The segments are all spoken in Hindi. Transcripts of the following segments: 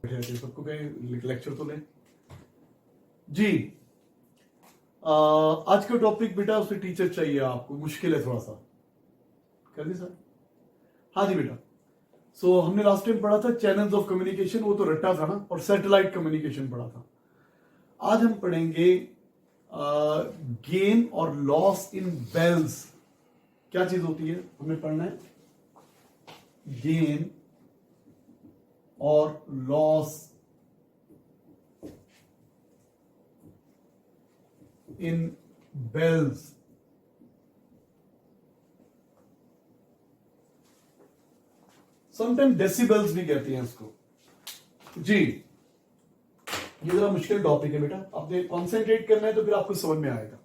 सबको कहीं लेक्चर तो लें जी। आज का टॉपिक बेटा उससे टीचर चाहिए आपको, मुश्किल है थोड़ा सा। कर दी सर? हाँ जी बेटा। सो हमने लास्ट टाइम पढ़ा था चैनल्स ऑफ कम्युनिकेशन, वो तो रट्टा था ना, और सैटेलाइट कम्युनिकेशन पढ़ा था। आज हम पढ़ेंगे गेन और लॉस इन बेल्स। क्या चीज होती है हमें पढ़ना है? गेन और loss in bels. Sometime decibels भी कहते हैं इसको जी। ये जरा मुश्किल टॉपिक है बेटा, आपने कॉन्सेंट्रेट करना है तो फिर आपको समझ में आएगा।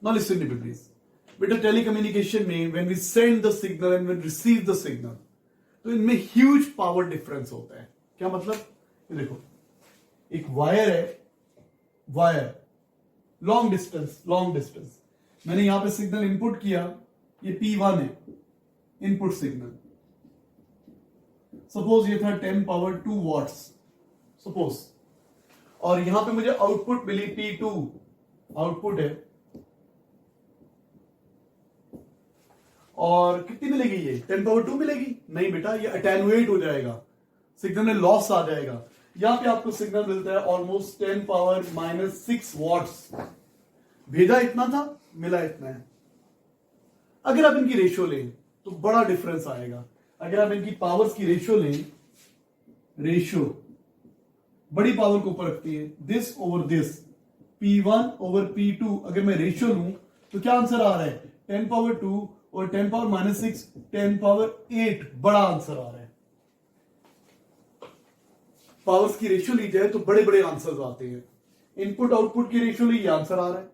Now listen to me please बेटा। टेलीकम्युनिकेशन में when we send the signal and when receive the signal, तो इनमें ह्यूज पावर डिफरेंस होता है। क्या मतलब? ये देखो, एक वायर है, वायर लॉन्ग डिस्टेंस मैंने यहां पे सिग्नल इनपुट किया, ये P1 है इनपुट सिग्नल। सपोज ये था 10 पावर 2 वॉट्स सपोज, और यहां पे मुझे आउटपुट मिली P2, आउटपुट है, और कितनी मिलेगी? ये 10 पावर 2 मिलेगी? नहीं बेटा, ये अटेनुएट हो जाएगा, सिग्नल में लॉस आ जाएगा। यहां पे आपको सिग्नल मिलता है ऑलमोस्ट 10 पावर -6 वॉट्स। भेजा इतना था, मिला इतना है। अगर आप इनकी रेशियो लें तो बड़ा डिफरेंस आएगा। अगर आप इनकी पावर्स की रेशियो लें, रेशियो बड़ी पावर को ऊपर रखती है, this over this, P1 over P2। अगर मैं रेशियो लूं तो क्या आंसर आ रहा है? 10 पावर 2 और 10 पावर -6, 10 पावर 8 बड़ा आंसर आ रहा है। पावर्स की रेशियो ली जाए तो बड़े बड़े आंसर्स आते हैं। इनपुट आउटपुट की रेशियो ली, आंसर आ रहा है।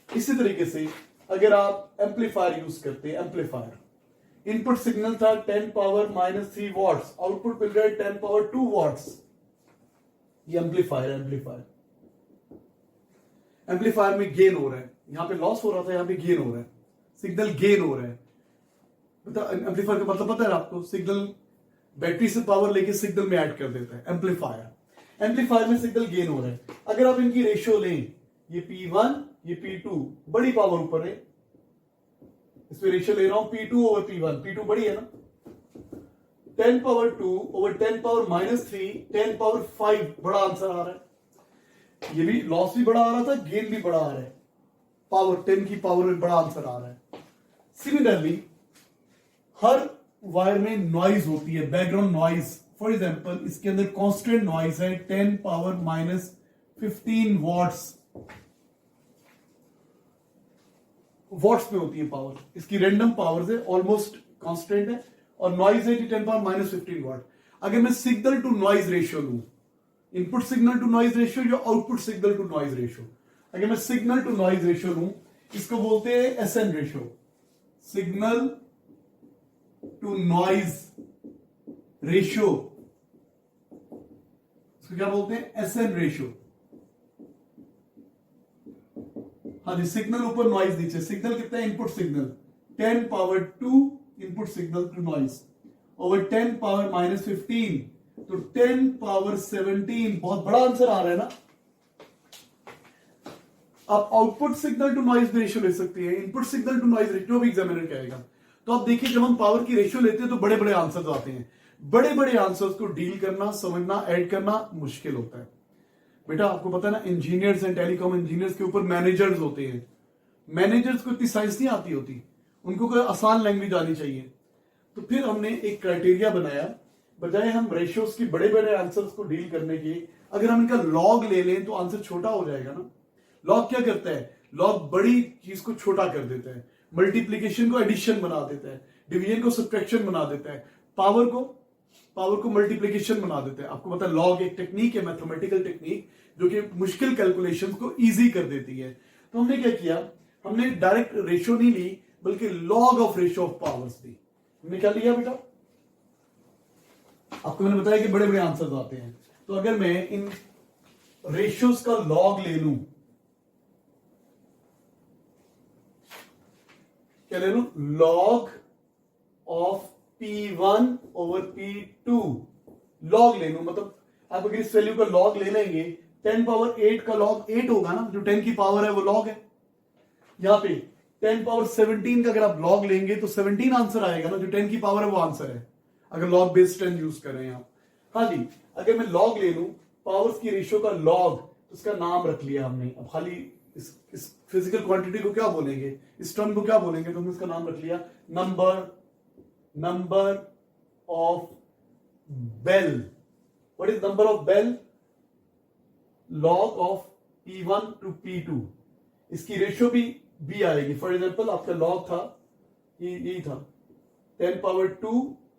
इसी तरीके से अगर आप एम्पलीफायर यूज करते हैं, एम्पलीफायर, इनपुट सिग्नल था 10 पावर -3 वॉट्स, आउटपुट मिल रहा है 10 पावर 2 वॉट्स। ये एम्पलीफायर एम्पलीफायर में गेन हो रहा है। यहां पे लॉस हो रहा था, यहां पे गेन हो रहा है, सिग्नल गेन हो रहा है। एम्पलीफायर का मतलब पता है आपको? सिग्नल बैटरी से पावर लेके सिग्नल में ऐड कर देता है एम्पलीफायर में सिग्नल गेन हो रहा है। अगर आप इनकी रेशियो लें, ये P1 ये P2, बड़ी पावर ऊपर है, इसमें रेशियो ले रहा हूं P2 ओवर P1, P2 बड़ी है ना, 10 पावर 2 ओवर 10 पावर -3, 10 पावर 5 बड़ा आंसर आ रहा है। ये भी लॉस भी बड़ा आ रहा था, गेन भी बड़ा आ रहा है, पावर 10 की पावर में बड़ा आंसर आ रहा है। सिमिलरली हर वायर में नॉइज होती है, बैकग्राउंड नॉइज। फॉर एग्जाम्पल इसके अंदर कांस्टेंट नॉइज है 10 पावर -15 वॉट्स में होती है पावर। इसकी रैंडम पावर है, ऑलमोस्ट कांस्टेंट है, और नॉइज है 10 पावर -15 वॉट। अगर मैं सिग्नल टू नॉइज रेशियो लूं, input signal to noise ratio या output signal to noise ratio, अगर मैं सिग्नल टू नॉइज रेशियो लूं, इसको बोलते हैं SN ratio, signal to noise ratio, इसको क्या बोलते हैं? SN ratio. हाँ जी, सिग्नल ऊपर नॉइज नीचे। सिग्नल कितना है? Input signal 10 power 2 input signal to noise over 10 power -15, तो 10 पावर 17 बहुत बड़ा आंसर आ रहा है ना। आप output signal to noise ratio ले सकते हैं, input signal to noise ratio भी एग्जामिनर कहेगा। तो आप देखिए, जब हम पावर की रेशियो लेते हैं तो बड़े बड़े आंसर्स आते हैं। बड़े बड़े आंसर्स को डील करना, समझना, ऐड करना मुश्किल होता है बेटा। आपको पता है ना, इंजीनियर्स एंड टेलीकॉम इंजीनियर्स के ऊपर मैनेजर्स होते हैं। मैनेजर्स को इतनी साइंस नहीं आती होती, उनको कोई आसान लैंग्वेज आनी चाहिए। तो फिर हमने एक क्राइटेरिया बनाया, बजाय हम रेशियोज की बड़े बड़े आंसर्स को डील करने के, अगर हम इनका लॉग ले लें तो आंसर छोटा हो जाएगा ना। लॉग क्या करता है? लॉग बड़ी चीज को छोटा कर देता है, मल्टीप्लीकेशन को एडिशन बना देता है, डिवीजन को सब्ट्रैक्शन बना देता है, पावर को मल्टीप्लीकेशन बना देता है। आपको पता है लॉग एक टेक्निक है, मैथमेटिकल टेक्निक, जो कि मुश्किल कैलकुलेशंस को इजी कर देती है। तो हमने क्या किया? हमने डायरेक्ट रेशियो नहीं ली, बल्कि log of ratio of powers ली। हमने क्या लिया बेटा? आपको मैंने बताया कि बड़े बड़े आंसर्स आते हैं। तो अगर मैं इन रेशियोज का लॉग ले लूं, क्या ले लूं? Log of P1 over P2 log ले लूं, मतलब आप अगर इस वैल्यू का लॉग ले लेंगे 10 पावर 8 का लॉग 8 होगा ना, जो 10 की पावर है वो लॉग है। यहां पे 10 पावर 17 का अगर आप लॉग लेंगे तो 17 आंसर आएगा ना, जो 10 की पावर है वो आंसर है, अगर लॉग बेस्ड 10 यूज कर रहे हैं आप। हाँ जी, अगर मैं लॉग ले लूं पावर्स की रेशियो का लॉग, तो उसका नाम रख लिया हमने। अब खाली इस फिजिकल क्वांटिटी को क्या बोलेंगे, इस टर्म को क्या बोलेंगे, तो हमने इसका नाम रख लिया number of bel. What is number of bel? Log of P1 to P2। इसकी रेशियो भी आएगी। फॉर एग्जांपल आपका लॉग था, ये था 10 पावर 2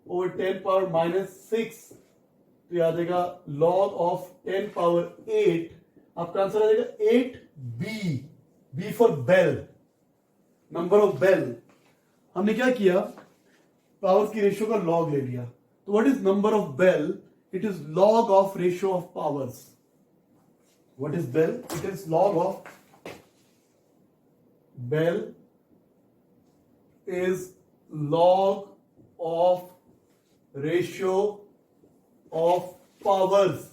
ओवर 10 पावर -6, तो याद आएगा लॉग ऑफ 10 पावर 8, आपका आंसर आ जाएगा 8b, B for bel, number of bel. हमने क्या किया, पावर्स की रेशियो का लॉग ले लिया। तो what is number of bel? It is log of ratio of powers. What is bel? It is log of bel is log of ratio of powers.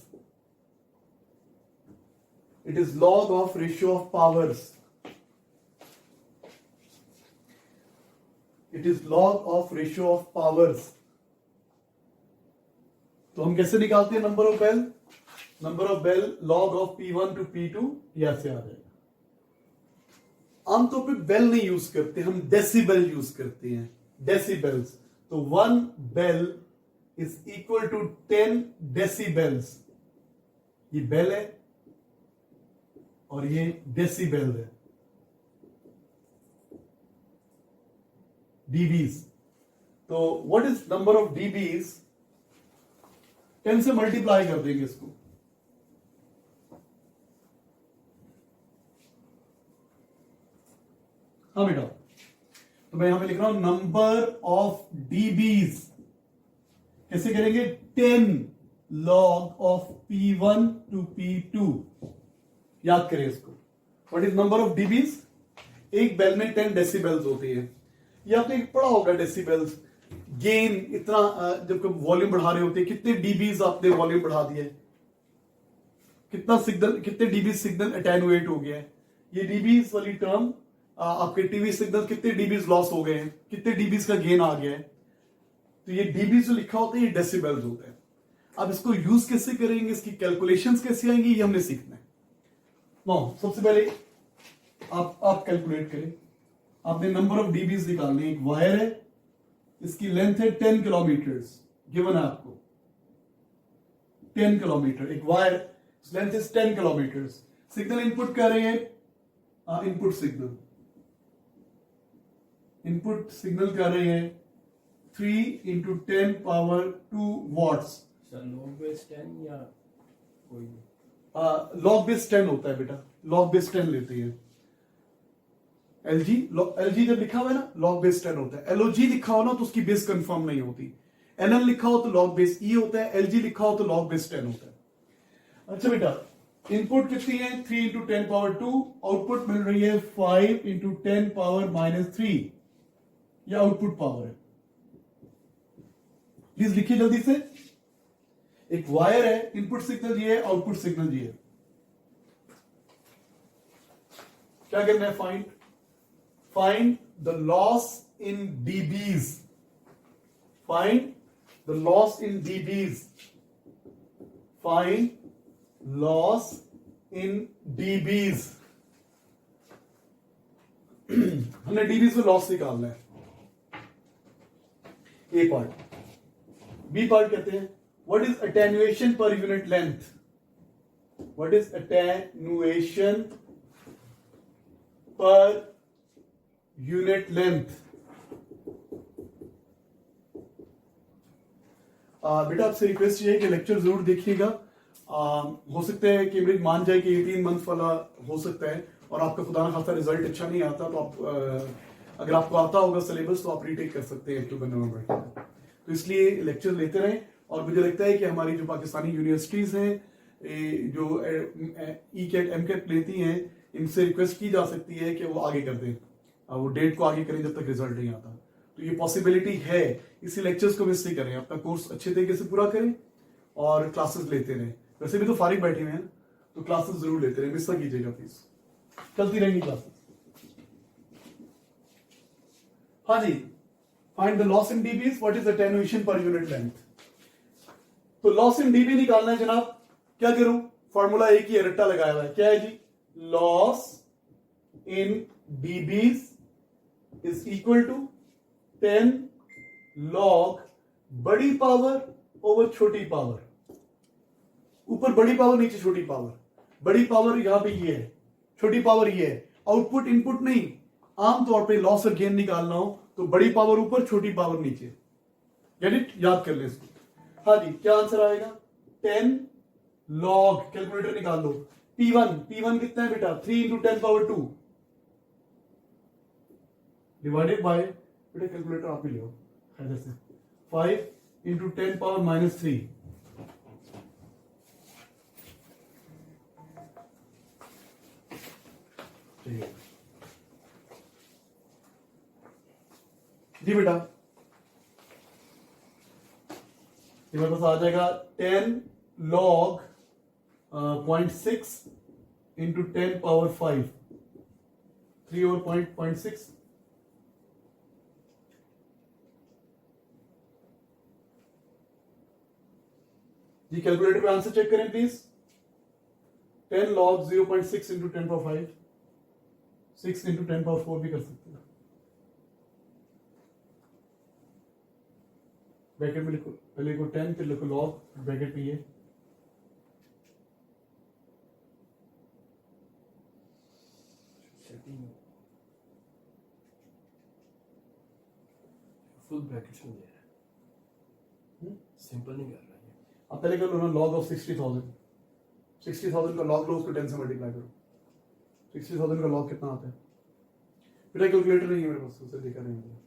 It is log of ratio of powers. It is log of ratio of powers. तो हम कैसे निकालते हैं number of bel? Number of bel log of P1 to P2 यहां से आ जाएगा। आमतौर पे बेल नहीं यूज करते, हम डेसिबल यूज करते हैं, डेसिबल्स। तो 1 bel is equal to 10 decibels. ये बेल है और ये डेसिबल है, डीबीज। तो what is number of dBs? 10 से मल्टीप्लाई कर देंगे इसको। हाँ बेटा, तो मैं यहां पे लिख रहा हूं नंबर ऑफ डीबीज। कैसे करेंगे? 10 log of P1 to P2। याद करें इसको। What is number of dBs? एक बेल में 10 डेसिबल्स होते हैं। ये आपने पढ़ा होगा डेसिबल्स। गेन इतना, जब वॉल्यूम बढ़ा रहे होते हैं, कितने डीबीज आपने वॉल्यूम बढ़ा दिया है, कितना सिग्नल, कितने डीबी सिग्नल अटेनुएट हो गया है। ये डीबीज वाली टर्म, आपके टीवी सिग्नल कितने डीबीज लॉस हो गए हैं, कितने डीबीज का गेन आ गया है। तो ये डीबीज जो लिखा होता है ये डेसिबल्स होता है। अब इसको यूज कैसे करेंगे, इसकी कैलकुलेशंस कैसे आएंगी, ये हमने सीखना है। सबसे पहले आप कैलकुलेट करें। आपने नंबर ऑफ डीबीज निकालने। एक वायर है, इसकी लेंथ है 10 किलोमीटर, गिवन है आपको 10 किलोमीटर। एक wire, length is 10 kilometre. Signal input कर रहे हैं, इनपुट सिग्नल कर रहे हैं 3 into 10 power 2 watts. Log base 10 या कोई लॉग बेस 10 होता है बेटा, लॉग बेस 10 लेते हैं। एलजी जब लिखा हुआ है ना, लॉग बेस 10 होता है। एलओजी लिखा हो ना तो उसकी बेस कंफर्म नहीं होती। एनएल लिखा हो तो लॉग बेस ई होता है, एलजी लिखा हो तो लॉग बेस 10 होता है। अच्छा बेटा, इनपुट कितनी है? 3 इंटू 10 पावर 2। आउटपुट मिल रही है 5 इंटू 10 पावर -3। यह आउटपुट पावर है। प्लीज लिखिए जल्दी से। एक वायर है, इनपुट सिग्नल ये है, आउटपुट सिग्नल ये है। क्या करना है? Find the loss in dBs. Find the loss in dBs. Find loss in dBs. हमने डीबीज में लॉस निकालना है। ए पार्ट। बी पार्ट कहते हैं what is attenuation per unit length. What is attenuation per unit length. बेटा आपसे रिक्वेस्ट ये है कि लेक्चर जरूर देखिएगा। हो सकता है कैम्ब्रिज मान जाए कि 18 मंथ वाला हो सकता है और आपका खुदा ना खासा रिजल्ट अच्छा नहीं आता, तो आप अगर आपको आता होगा सिलेबस तो आप रीटेक कर सकते हैं अक्टूबर नवंबर। तो इसलिए लेक्चर लेते रहें। और मुझे लगता है कि हमारी जो पाकिस्तानी यूनिवर्सिटीज हैं जो ई कैट एम कैट लेती हैं, इनसे रिक्वेस्ट की जा सकती है कि वो आगे कर दें, वो डेट को आगे करें जब तक रिजल्ट नहीं आता। तो ये पॉसिबिलिटी है, इसी लेक्चर्स को मिस नहीं करें, अपना कोर्स अच्छे तरीके से पूरा करें और क्लासेस लेते रहें। वैसे भी तो फारिग बैठे हुए हैं, तो क्लासेस जरूर लेते रहें, मिस ना कीजिएगा प्लीज, चलती रहेंगी क्लासेस। हाँ जी, find the loss in dBs, what is attenuation per unit length. तो लॉस इन डीबी निकालना है जनाब, क्या करूं, फॉर्मूला एक ही है, रट्टा लगाया हुआ है, क्या है जी, loss in dBs is equal to 10 log बड़ी पावर ओवर छोटी पावर, ऊपर बड़ी पावर नीचे छोटी पावर, बड़ी पावर यहां पे ये है, छोटी पावर ये है, आउटपुट इनपुट नहीं, आमतौर पे लॉस और गेन निकालना हो तो बड़ी पावर ऊपर छोटी पावर नीचे, गेट इट, याद कर ले इसको। हाँ जी, क्या आंसर आएगा, 10 लॉग, कैलकुलेटर निकाल लो, P1 कितना है बेटा, 3 इंटू 10 पावर 2 डिवाइडेड बाय, बेटा कैलकुलेटर आप ही लो इधर से, 5 इंटू 10 पावर -3, जी बेटा ये मेरे पास आ जाएगा 10 लॉग 0.6 इंटू 10 पावर 5, 3 और 0.6, जी कैलकुलेटर पे आंसर चेक करें please, 10 log 0.6 into 10 power 5, 6 into 10 power 4 भी कर सकते हैं, ब्रैकेट में लिखो, पहले लिखो 10 फिर लिखो लॉग, ब्रैकेट में ये सेटिंग फुल ब्रैकेट्स में दे रहा है, सिंपल नहीं कर रहा है। अब पहले कर लो ना, लॉग ऑफ 60,000, 60,000 का लॉग लो, उसको 10 से मल्टीप्लाई करो, 60,000 का लॉग कितना आता है, बेटा कैलकुलेटर नहीं है मेरे पास, उसे देखा नहीं मुझे,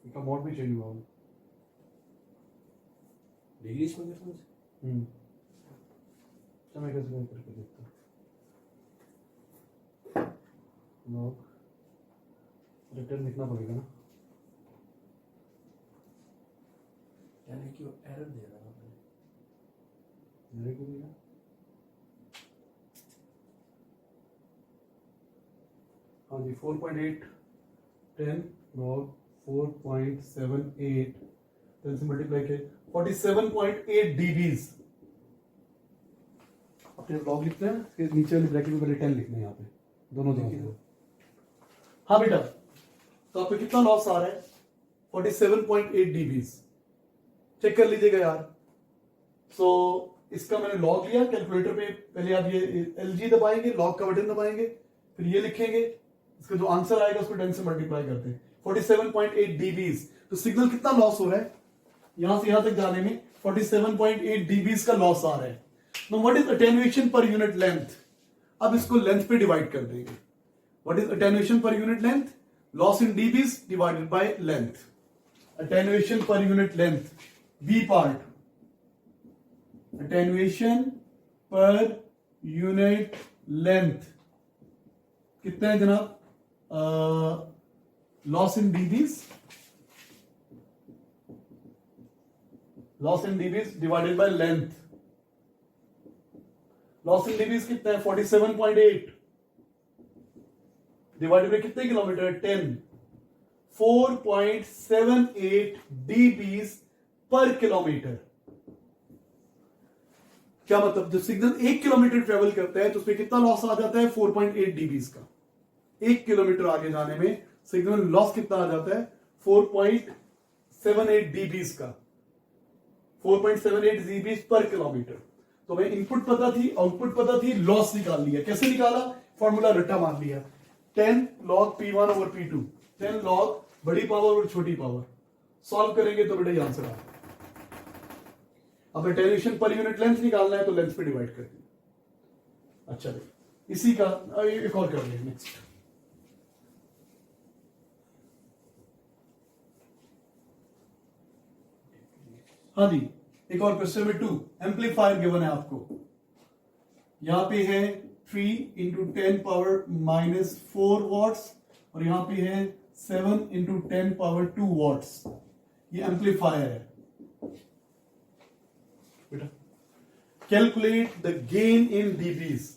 इनका मोड भी चेंज हुआ, डिग्रीज में डिफरेंस, तो मैं कैसे करके देखता हूँ, लॉग रिटर्न लिखना पड़ेगा ना, यानी कि वो एरर दे रहा है मेरे को भी ना, हाँ जी 4.8 10 लॉग 4.78 10 से मल्टीप्लाई के 47.8 dBs, अपने लॉग लिखते हैं, इसके नीचे वाले ब्रैकेट में पहले 10 लिखना है, यहाँ पे दोनों देखिए, हाँ बेटा, तो आप पे कितना लॉस आ रहा है, 47.8 dBs, चेक कर लीजिएगा यार। सो इसका मैंने लॉग लिया, कैलकुलेटर पे पहले आप ये LG दबाएंगे, लॉग का बटन दबाएंगे, फिर ये लिखेंगे, इसका जो आंसर आएगा उसको 10 से मल्टीप्लाई करते हैं, 47.8 dBs, तो सिग्नल कितना लॉस हो रहा है, यहां से यहां तक जाने में 47.8 dBs का लॉस आ रहा है। Now what is attenuation per unit length, अब इसको लेंथ पे डिवाइड कर देंगे, what is attenuation per unit length, loss in dBs divided by length, attenuation per unit length, B part, attenuation per unit length कितना है जनाब, loss in dBs, loss in dBs divided by length, loss in dBs कितना है 47.8 डिवाइडेड बाय कितने किलोमीटर 10, 4.78 dBs पर किलोमीटर। क्या मतलब, जब सिग्नल 1 किलोमीटर ट्रेवल करता है तो उसमें कितना लॉस आ जाता है 4.8 dBs का, 1 किलोमीटर आगे जाने में सिग्नल लॉस कितना आ जाता है 4.78 dBs का, 4.78 dBs पर किलोमीटर। तो हमें इनपुट पता थी, आउटपुट पता थी, लॉस निकाल लिया, कैसे निकाला, फॉर्मूला रट्टा मार लिया, 10 log P1 over P2, 10 log बड़ी पावर और छोटी पावर, सॉल्व करेंगे तो बेटा ये आंसर आएगा। अब अटेन्युएशन पर यूनिट लेंथ निकालना है तो लेंथ पे डिवाइड कर दें। अच्छा भाई, इसी का एक और कर लें नेक्स्ट। हाँ जी, एक और क्वेश्चन में 2 एम्पलीफायर गिवन है आपको, यहां पे है 3 इंटू 10 पावर माइनस 4 वॉट्स और यहां पे है 7 इंटू 10 पावर 2 वॉट्स। ये एम्पलीफायर है बेटा। Calculate the gain in dBs.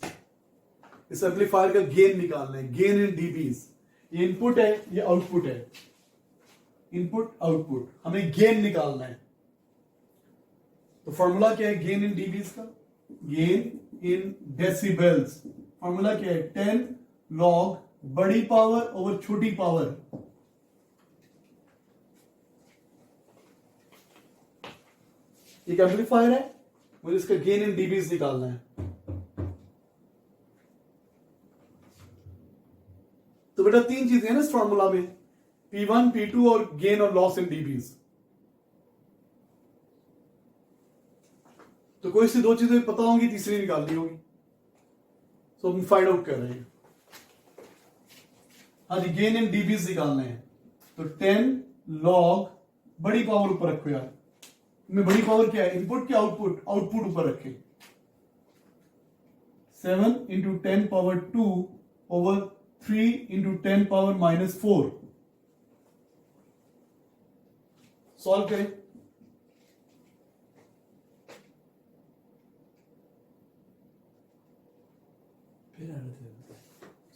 इस एम्पलीफायर का गेन निकालना है, गेन इन डीबीज। ये इनपुट है, ये आउटपुट है, इनपुट आउटपुट, हमें गेन निकालना है। तो फॉर्मूला क्या है गेन इन डीबीज का? Gain in decibels. फॉर्मूला क्या है? 10 लॉग बड़ी पावर ओवर छोटी पावर। एक एम्पलीफायर है, मुझे इसका गेन इन डीबीज निकालना है। तो बेटा 3 चीजें हैं ना इस फॉर्मूला में, P1, P2 और गेन और लॉस इन डीबीज। तो कोई सी 2 चीजें पता होंगी, तीसरी निकालनी होगी। तो हम फाइंड आउट कर रहे हैं। हाँ जी, गेन इन डीबीज निकालना है। तो 10 लॉग बड़ी पावर ऊपर रखो यार, में बड़ी पावर क्या है? इनपुट क्या आउटपुट? आउटपुट ऊपर रखे। 7 into 10 power 2 over 3 into 10 power minus 4। Solve करें। फिर आ रहे थे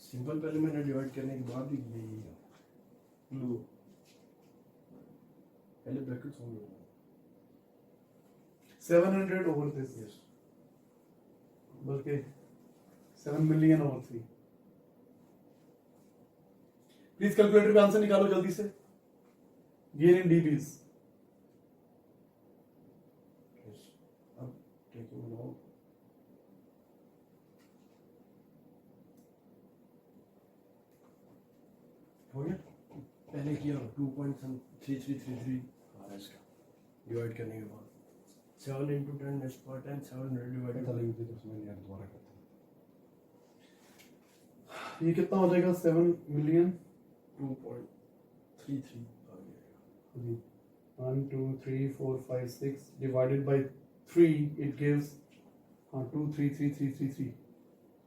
सिंपल, पहले मैंने डिवाइड करने के बाद भी यही लो पहले ब्रैकेट्स होंगे 700 ओवर दिस, यस बल्कि 7 मिलियन ओवर 3। प्लीज कैलकुलेटर पे आंसर निकालो जल्दी से। Gain in dBs. यस अब टेकिंग लॉग हो गया। पहले किया 2.3333 आ रहा है इसका डिवाइड करने के बाद 7 इंटू 10 इज पर 10 700 डिवाइडेड पता लगी थी तो उसमें यार दोबारा करते हैं। ये कितना हो जाएगा? 7 मिलियन 2.33 आ गया। 1 2 3 4 5 6 डिवाइडेड बाय 3 इट गिव्स 2 3 3 3 3 3।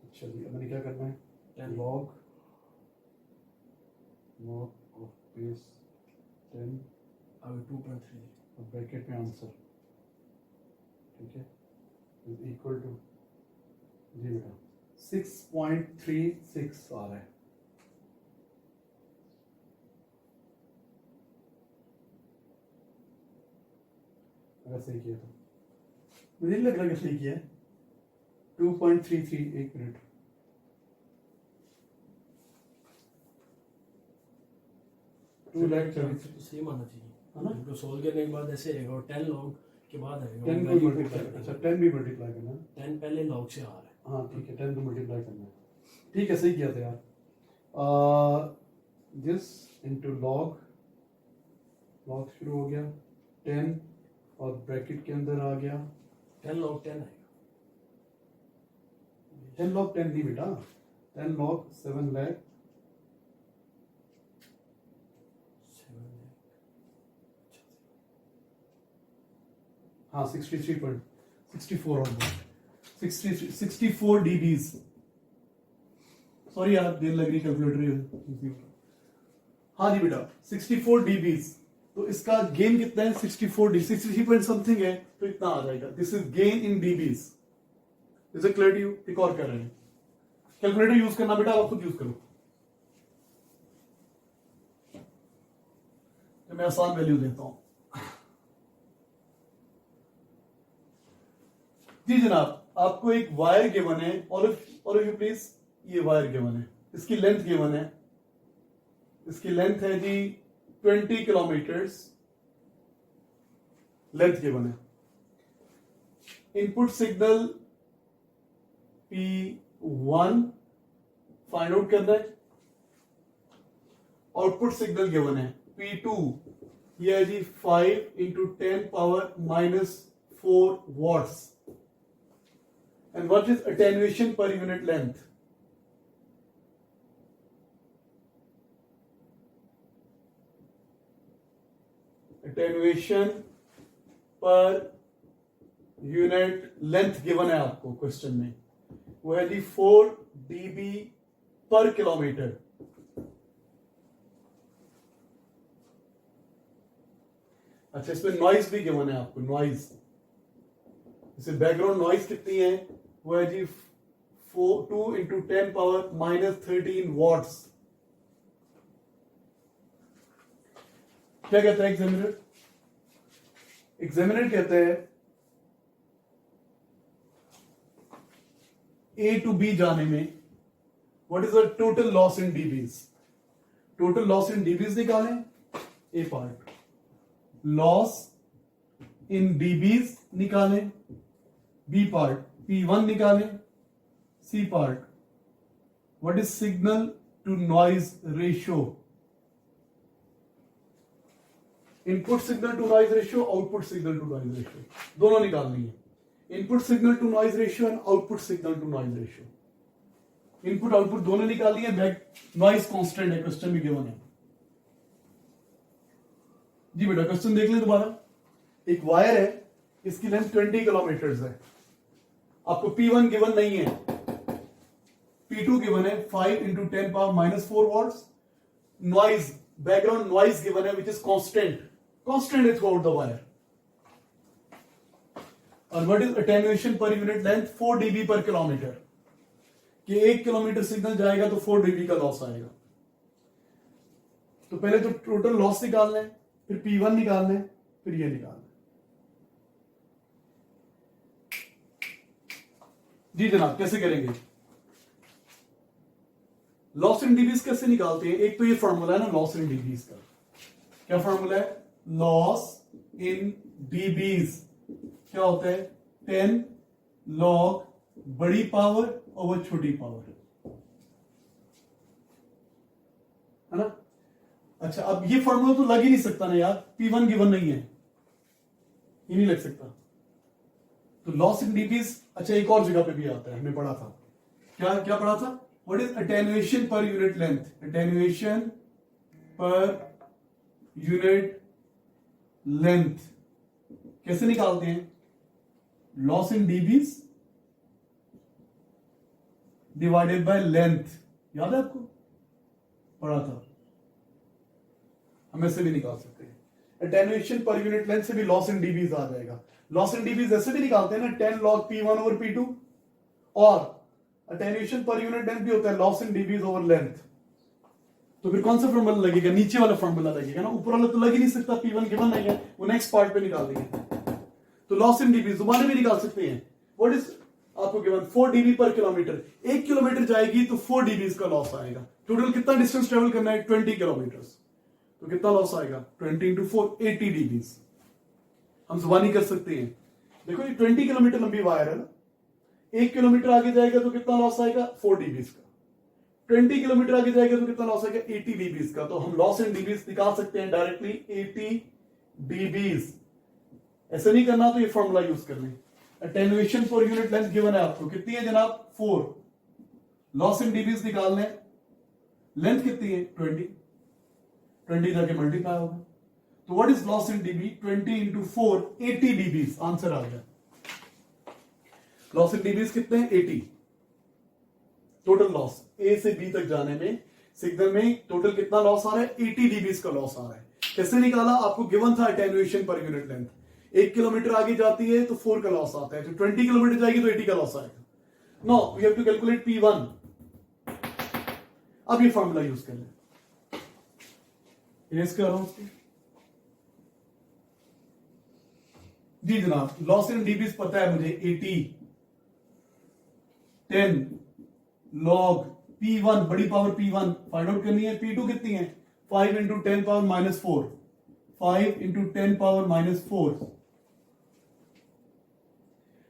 अच्छा जी, अब मैंने क्या करना है? 10 लॉग लॉग ऑफ बेस 10 अब 2.3 और ब्रैकेट में आंसर, ठीक है, इज इक्वल टू जी बेटा 6.36 आ रहा है। अगर सही किया तो मुझे नहीं लग रहा कि सही किया है। 2.33, एक मिनट। टू लाख तो सेम आना चाहिए है ना? इनको सोल्व करने के बाद ऐसे आएगा और 10 लॉग के बाद आएगा 10 को मल्टीप्लाई, अच्छा 10 भी मल्टीप्लाई करना है। 10 पहले लॉग से आ रहा है। हाँ ठीक है, 10 को मल्टीप्लाई करना है। ठीक है, सही किया था यार। दिस इनटू लॉग, लॉग शुरू हो गया 10 और ब्रैकेट के अंदर आ गया 10 लॉग 10 आएगा। 10 लॉग 10 नहीं बेटा, 10 लॉग 7 लाख 7 हाँ 63.64 ऑलमोस्ट 64 डीबीज। सॉरी यार, देर लग रही कैलकुलेटर। हाँ जी बेटा 64 डीबीज। तो इसका गेन कितना है? 64 डी 63 पॉइंट समथिंग है, तो इतना आ जाएगा। This is gain in dBs. Is it clear to you? एक और कर रहे हैं। कैलकुलेटर यूज करना बेटा, आप खुद यूज करो, तो मैं आसान वैल्यू देता हूं। जी जनाब, आपको एक वायर गिवन है, और यू प्लीज, ये वायर गिवन है, इसकी लेंथ गिवन है, इसकी लेंथ है जी 20 किलोमीटर्स लेंथ गिवन है। Input signal P1 find out करना है। आउटपुट सिग्नल गिवन है P2, ये है जी 5 into 10 power minus 4 watts. And what is attenuation per unit length? Attenuation per unit length given है आपको क्वेश्चन में, वो है जी 4 dB पर किलोमीटर। अच्छा, इसमें नॉइज भी गिवन है आपको, नॉइज जैसे बैकग्राउंड नॉइज कितनी है, वो है जी 2 इंटू 10 पावर -13 वॉट्स। क्या कहता है एग्जामिनर? एग्जामिनर कहता है ए टू बी जाने में what is the total loss in dBs. Total loss in dBs निकालें, A part, loss in dBs निकालें, बी पार्ट, P1 निकालें, C part what is signal to noise ratio. Input signal to noise ratio, output signal to noise ratio, दोनों निकालनी है। Input signal to noise ratio and output signal to noise ratio, input output दोनों निकालनी है। बैक नॉइज कांस्टेंट है, क्वेश्चन भी गिवन है जी बेटा। क्वेश्चन देख लें दोबारा। एक वायर है, इसकी लेंथ 20 किलोमीटर है, आपको P1 गिवन नहीं है, P2 गिवन है 5 into 10 power -4 watts. Noise, background noise given है विच इज कांस्टेंट, कांस्टेंट है थ्रू आउट द वायर। और what is attenuation per unit length 4 dB per kilometre, कि 1 किलोमीटर सिग्नल जाएगा तो 4 dB का लॉस आएगा। तो पहले तो टोटल लॉस निकालना है, फिर P1 निकालना है, फिर ये निकालना है। जी जनाब, कैसे करेंगे? लॉस इन डीबीज कैसे निकालते हैं? एक तो ये फॉर्मूला है ना लॉस इन डीबीज का। क्या फॉर्मूला है? लॉस इन डीबीज क्या होता है? 10 log बड़ी पावर ओवर छोटी पावर, है ना? अच्छा, अब ये फॉर्मूला तो लग ही नहीं सकता ना यार, P1 गिवन नहीं है, ये नहीं लग सकता। तो लॉस इन डीबीज, अच्छा एक और जगह पे भी आता है, हमने पढ़ा था। क्या क्या पढ़ा था? What is attenuation per unit length. Attenuation per unit length कैसे निकालते हैं? Loss in dBs divided by length, याद है आपको? पढ़ा था। हम ऐसे भी निकाल सकते हैं, अटेन्युएशन पर यूनिट लेंथ से भी लॉस इन डीबीज आ जाएगा। लॉस इन डीबीज ऐसे भी निकालते हैं ना, 10 log P1 ओवर P2, और अटेन्युएशन पर यूनिट लेंथ भी होता है लॉस इन डीबीज ओवर लेंथ। तो फिर कौन सा फॉर्मूला लगेगा? नीचे वाला फॉर्मूला लगेगा ना, ऊपर वाला तो लग ही नहीं सकता, P1 गिवन नहीं है, वो नेक्स्ट पार्ट पे निकाल देंगे। तो लॉस इन डीबीज दोबारा भी निकाल सकते हैं। व्हाट इज आपको given? 4 dB per kilometre, 1 kilometre जाएगी तो 4 dB का लॉस आएगा। टोटल कितना डिस्टेंस ट्रेवल करना है? 20 किलोमीटर, तो कितना लॉस आएगा? 20 इंटू 4, 80 dB। हम जुबानी कर सकते हैं। देखो ये 20 किलोमीटर लंबी वायर है ना, 1 किलोमीटर आगे जाएगा तो कितना लॉस आएगा? 4 dB का। 20 किलोमीटर आगे जाएगा तो कितना लॉस आएगा? 80 dB का। तो हम लॉस इन डीबीज निकाल सकते हैं डायरेक्टली, 80 dB। ऐसे नहीं करना तो ये फॉर्मूला यूज कर लें। Attenuation per unit length given है आपको, कितनी है जनाब? 4। लॉस इन डीबीज निकालना है, लेंथ कितनी है? 20 जाके मल्टीप्लाई होगा। तो what is loss in dB? 20 into 4, 80 dB। Answer आ गया। लॉस इन डीबीज कितने हैं? 80। टोटल लॉस ए से बी तक जाने में सिग्नल में टोटल कितना लॉस आ रहा है? 80 dB का लॉस आ रहा है। कैसे निकाला? आपको गिवन था attenuation per unit length, 1 kilometre आगे जाती है तो 4 का लॉस आता है, तो 20 किलोमीटर जाएगी तो 80 का लॉस आएगा। No, we have to calculate P1। अब ये फॉर्मूला यूज कर लें, इरेज कर रहा हूं उसको। जी जनाब, लॉस इन डीबीज पता है मुझे, 80 10 log P1 बड़ी पावर P1 फाइंड आउट करनी है। P2 कितनी है? 5 इंटू 10 पावर -4, 5 इंटू 10 पावर -4।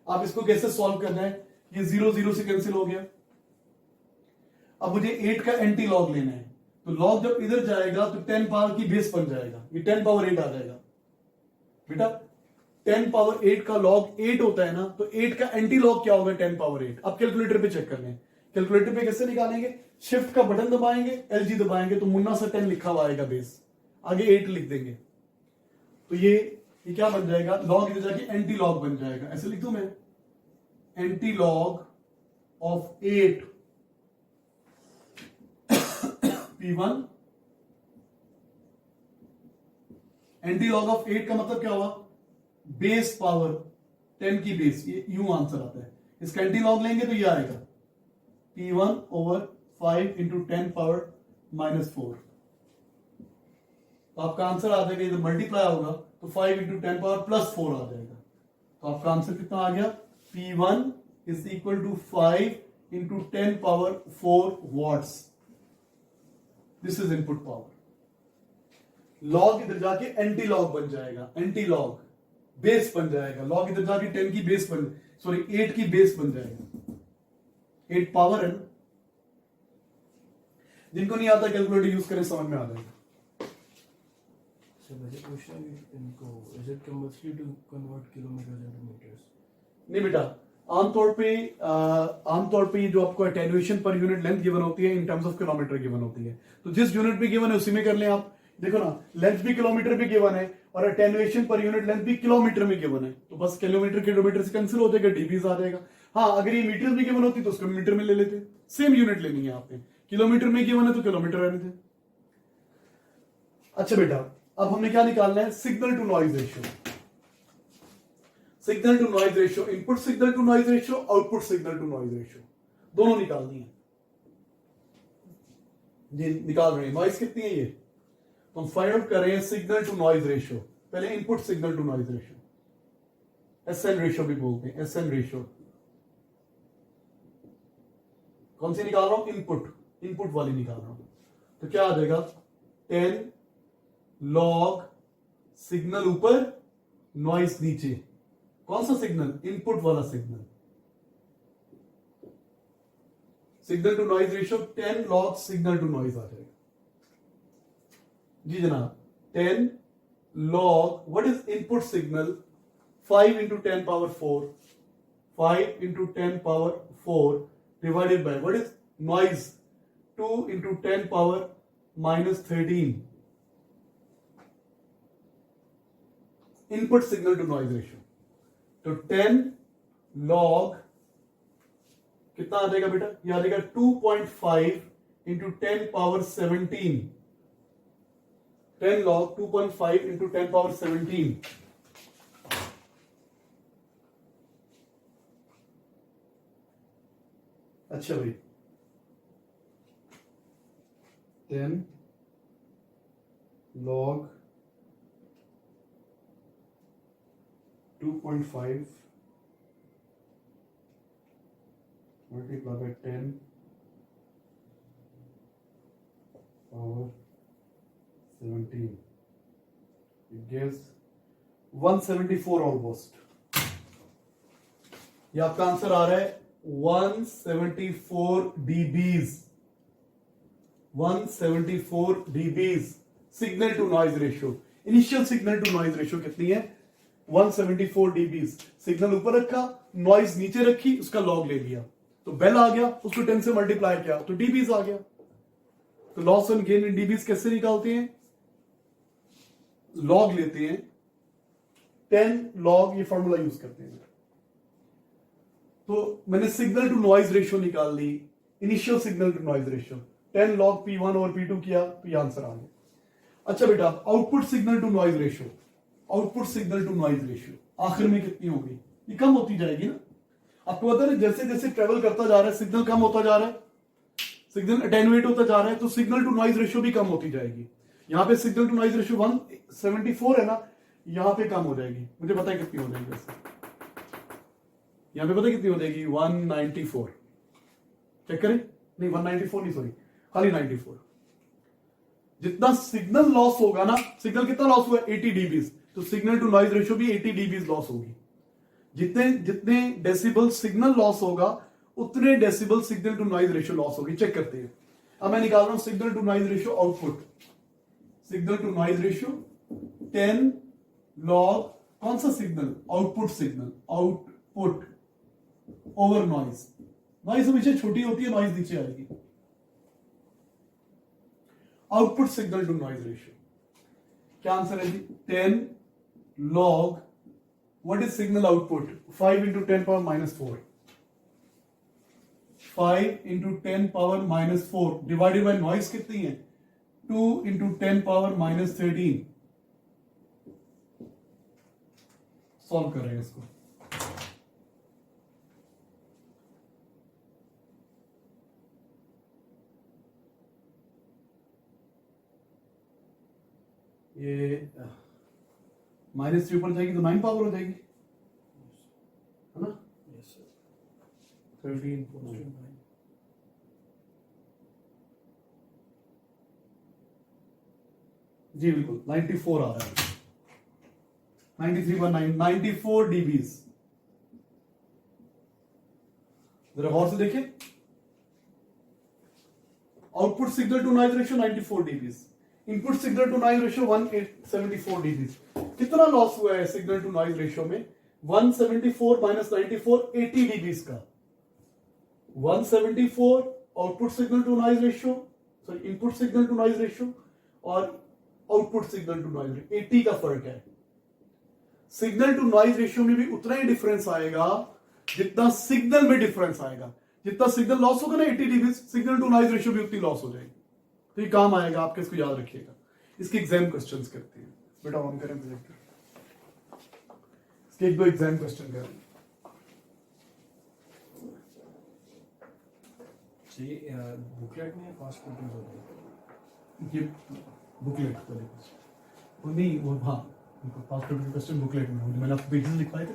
आप इसको कैसे सॉल्व करना है? ये 0 0 से कैंसिल हो गया। अब मुझे 8 का एंटी लॉग लेना है, तो लॉग जब इधर जाएगा तो 10 पावर की बेस बन जाएगा, ये 10 पावर 8 आ जाएगा। बेटा 10 पावर 8 का लॉग 8 होता है ना, तो 8 का एंटी लॉग क्या होगा? 10 पावर 8। अब कैलकुलेटर पे चेक कर लें। कैलकुलेटर पे कैसे निकालेंगे? शिफ्ट का बटन दबाएंगे, LG दबाएंगे तो मुन्ना सा 10 लिखा हुआ आएगा बेस, आगे 8 लिख देंगे। तो ये ये क्या बन जाएगा, लॉग इधर जाके एंटी लॉग बन जाएगा, ऐसे लिख दूं मैं, anti log of 8 P1, anti log of 8 का मतलब क्या हुआ, बेस पावर 10 की बेस, ये यूं आंसर आता है, इसका एंटी लॉग लेंगे तो ये आएगा P1 ओवर 5 इंटू 10 पावर -4। तो आपका आंसर आ जाएगा, इधर मल्टीप्लाई होगा तो 5 इंटू 10 पावर +4 आ जाएगा। तो आपका आंसर कितना आ गया, P1 is equal to 5 into 10 power 4 watts. This is input power. Log इधर जाके एंटी लॉग बन जाएगा, एंटी लॉग बेस बन जाएगा, लॉग इधर जाके 10 की बेस बन, सॉरी 8 की बेस बन जाएगा, 8 पावर है ना। जिनको नहीं आता कैलकुलेटर यूज करें, समझ में आ जाएगा। So the question इनको is it compulsory to convert kilometers into meters? नहीं बेटा, आमतौर पे जो आपको attenuation per unit length given होती है in terms of kilometre given होती है, तो जिस यूनिट पे गिवन है उसी में कर लें आप। देखो ना, लेंथ भी किलोमीटर में गिवन है और अटेन्युएशन पर यूनिट लेंथ भी किलोमीटर में गिवन है, तो बस किलोमीटर से कैंसिल हो जाएगा, डीबीज आ जाएगा। हाँ, अगर ये मीटर में गिवन होती तो उसको मीटर में ले लेते, सेम यूनिट लेनी है आपने, किलोमीटर में गिवन है तो किलोमीटर रहने थे। अच्छा बेटा, अब हमने क्या निकालना है, signal to noise ratio. Signal to noise ratio, input signal to noise ratio, output signal to noise ratio, दोनों निकालनी है जी। निकाल रहे हैं, नॉइज कितनी है ये, तो हम फाइंड आउट कर रहे हैं सिग्नल टू नॉइज रेशियो। पहले input signal to noise ratio, SN ratio भी बोलते हैं, एसएन रेशियो। कौन सी निकाल रहा हूं, इनपुट वाली निकाल रहा हूं। तो क्या आ जाएगा, 10 लॉग सिग्नल ऊपर, नॉइज नीचे। कौन सा सिग्नल, इनपुट वाला signal. Signal to noise ratio 10 log signal to noise आ जाएगा जी जनाब। 10 log what is input signal, 5 into 10 power 4, 5 into 10 power 4 divided by what is noise, 2 into 10 power -13। Input signal to noise ratio, तो 10 लॉग कितना आ जाएगा बेटा, ये आ जाएगा 2.5 into 10 power 17। 10 log 2.5 into 10 power 17। अच्छा भाई, 10 log 2.5 multiply by 10 power 17, it gives 174 almost। ये आपका आंसर आ रहा है 174 dBs, 174 dBs signal to noise ratio. Initial signal to noise ratio कितनी है, 174 dBs। सिग्नल ऊपर रखा, नॉइज नीचे रखी, उसका लॉग ले लिया, तो बेल आ गया, उसको 10 से मल्टीप्लाई किया तो dBs आ गया। तो loss and gain in dBs कैसे निकालते हैं, लॉग लेते हैं, 10 लॉग, ये फॉर्मूला यूज करते हैं। तो मैंने सिग्नल टू नॉइज रेशियो निकाल ली, initial signal to noise ratio 10 log P1 और P2 किया तो ये आंसर आ गया। अच्छा बेटा, output signal to noise ratio, output signal to noise ratio आखिर में कितनी होगी, ये कम होती जाएगी ना। आपको पता है जैसे जैसे ट्रेवल करता जा रहा है सिग्नल कम होता जा रहा है, सिग्नल अटेन्युएट होता जा रहा है, तो सिग्नल टू नॉइज रेशियो भी कम होती जाएगी। यहां पे सिग्नल टू नॉइज रेशियो 174 है ना, यहां पे कम हो जाएगी, मुझे पता है कितनी हो जाएगी वैसे, यहां पे पता है कितनी हो जाएगी, 194। चेक करें, नहीं 194 नहीं, सॉरी खाली 94। जितना सिग्नल लॉस होगा ना, सिग्नल कितना लॉस हुआ, 80 dBs, तो सिग्नल टू नॉइज रेशियो भी 80 dBs लॉस होगी। जितने जितने डेसिबल सिग्नल लॉस होगा उतने decibel signal to noise ratio loss होगी। चेक करते हैं, अब मैं निकाल रहा हूं signal to noise ratio output, signal to noise ratio 10 log कौन सा signal, output signal, output over noise. Noise हमेशा छोटी होती है, नॉइज नीचे आएगी। Output signal to noise ratio क्या आंसर है जी, 10 log, what is signal output? 5 into 10 power minus 4. 5 into 10 power minus 4 divided by noise कितनी है? 2 into 10 power minus 13. सॉल्व कर रहे हैं इसको. ये माइनस 3 ऊपर जाएगी तो 9 पावर हो जाएगी, है ना? Yes, sir. 13 जी बिल्कुल 94 आ रहा है. 93/9 94 dBs. जरा गौर से देखिए, output signal to noise ratio 94 dBs, input signal to noise ratio 174 dBs. कितना लॉस हुआ है सिग्नल टू नॉइज रेशियो में? 174 माइनस 94 80 dBs का. 174 output signal to noise ratio, sorry input signal to noise ratio और output signal to noise ratio 80 का फर्क है. सिग्नल टू नॉइज रेशियो में भी उतना ही डिफरेंस आएगा जितना सिग्नल में डिफरेंस आएगा. जितना सिग्नल लॉस होगा ना 80 dB, signal to noise ratio भी उतनी लॉस हो जाएगी. तो ये काम आएगा आपके, इसको याद रखिएगा. इसके एग्जाम क्वेश्चंस करते हैं. बेटा ऑन करें प्रोजेक्टर, इसके एक दो एग्जाम क्वेश्चन करें. बुकलेट में पास क्वेश्चन होते हैं. ये बुकलेट वाले क्वेश्चन वो नहीं, वो हाँ पास्ट पेपर क्वेश्चन बुकलेट में होंगे. मैंने आपको पेजेस लिखवाए थे.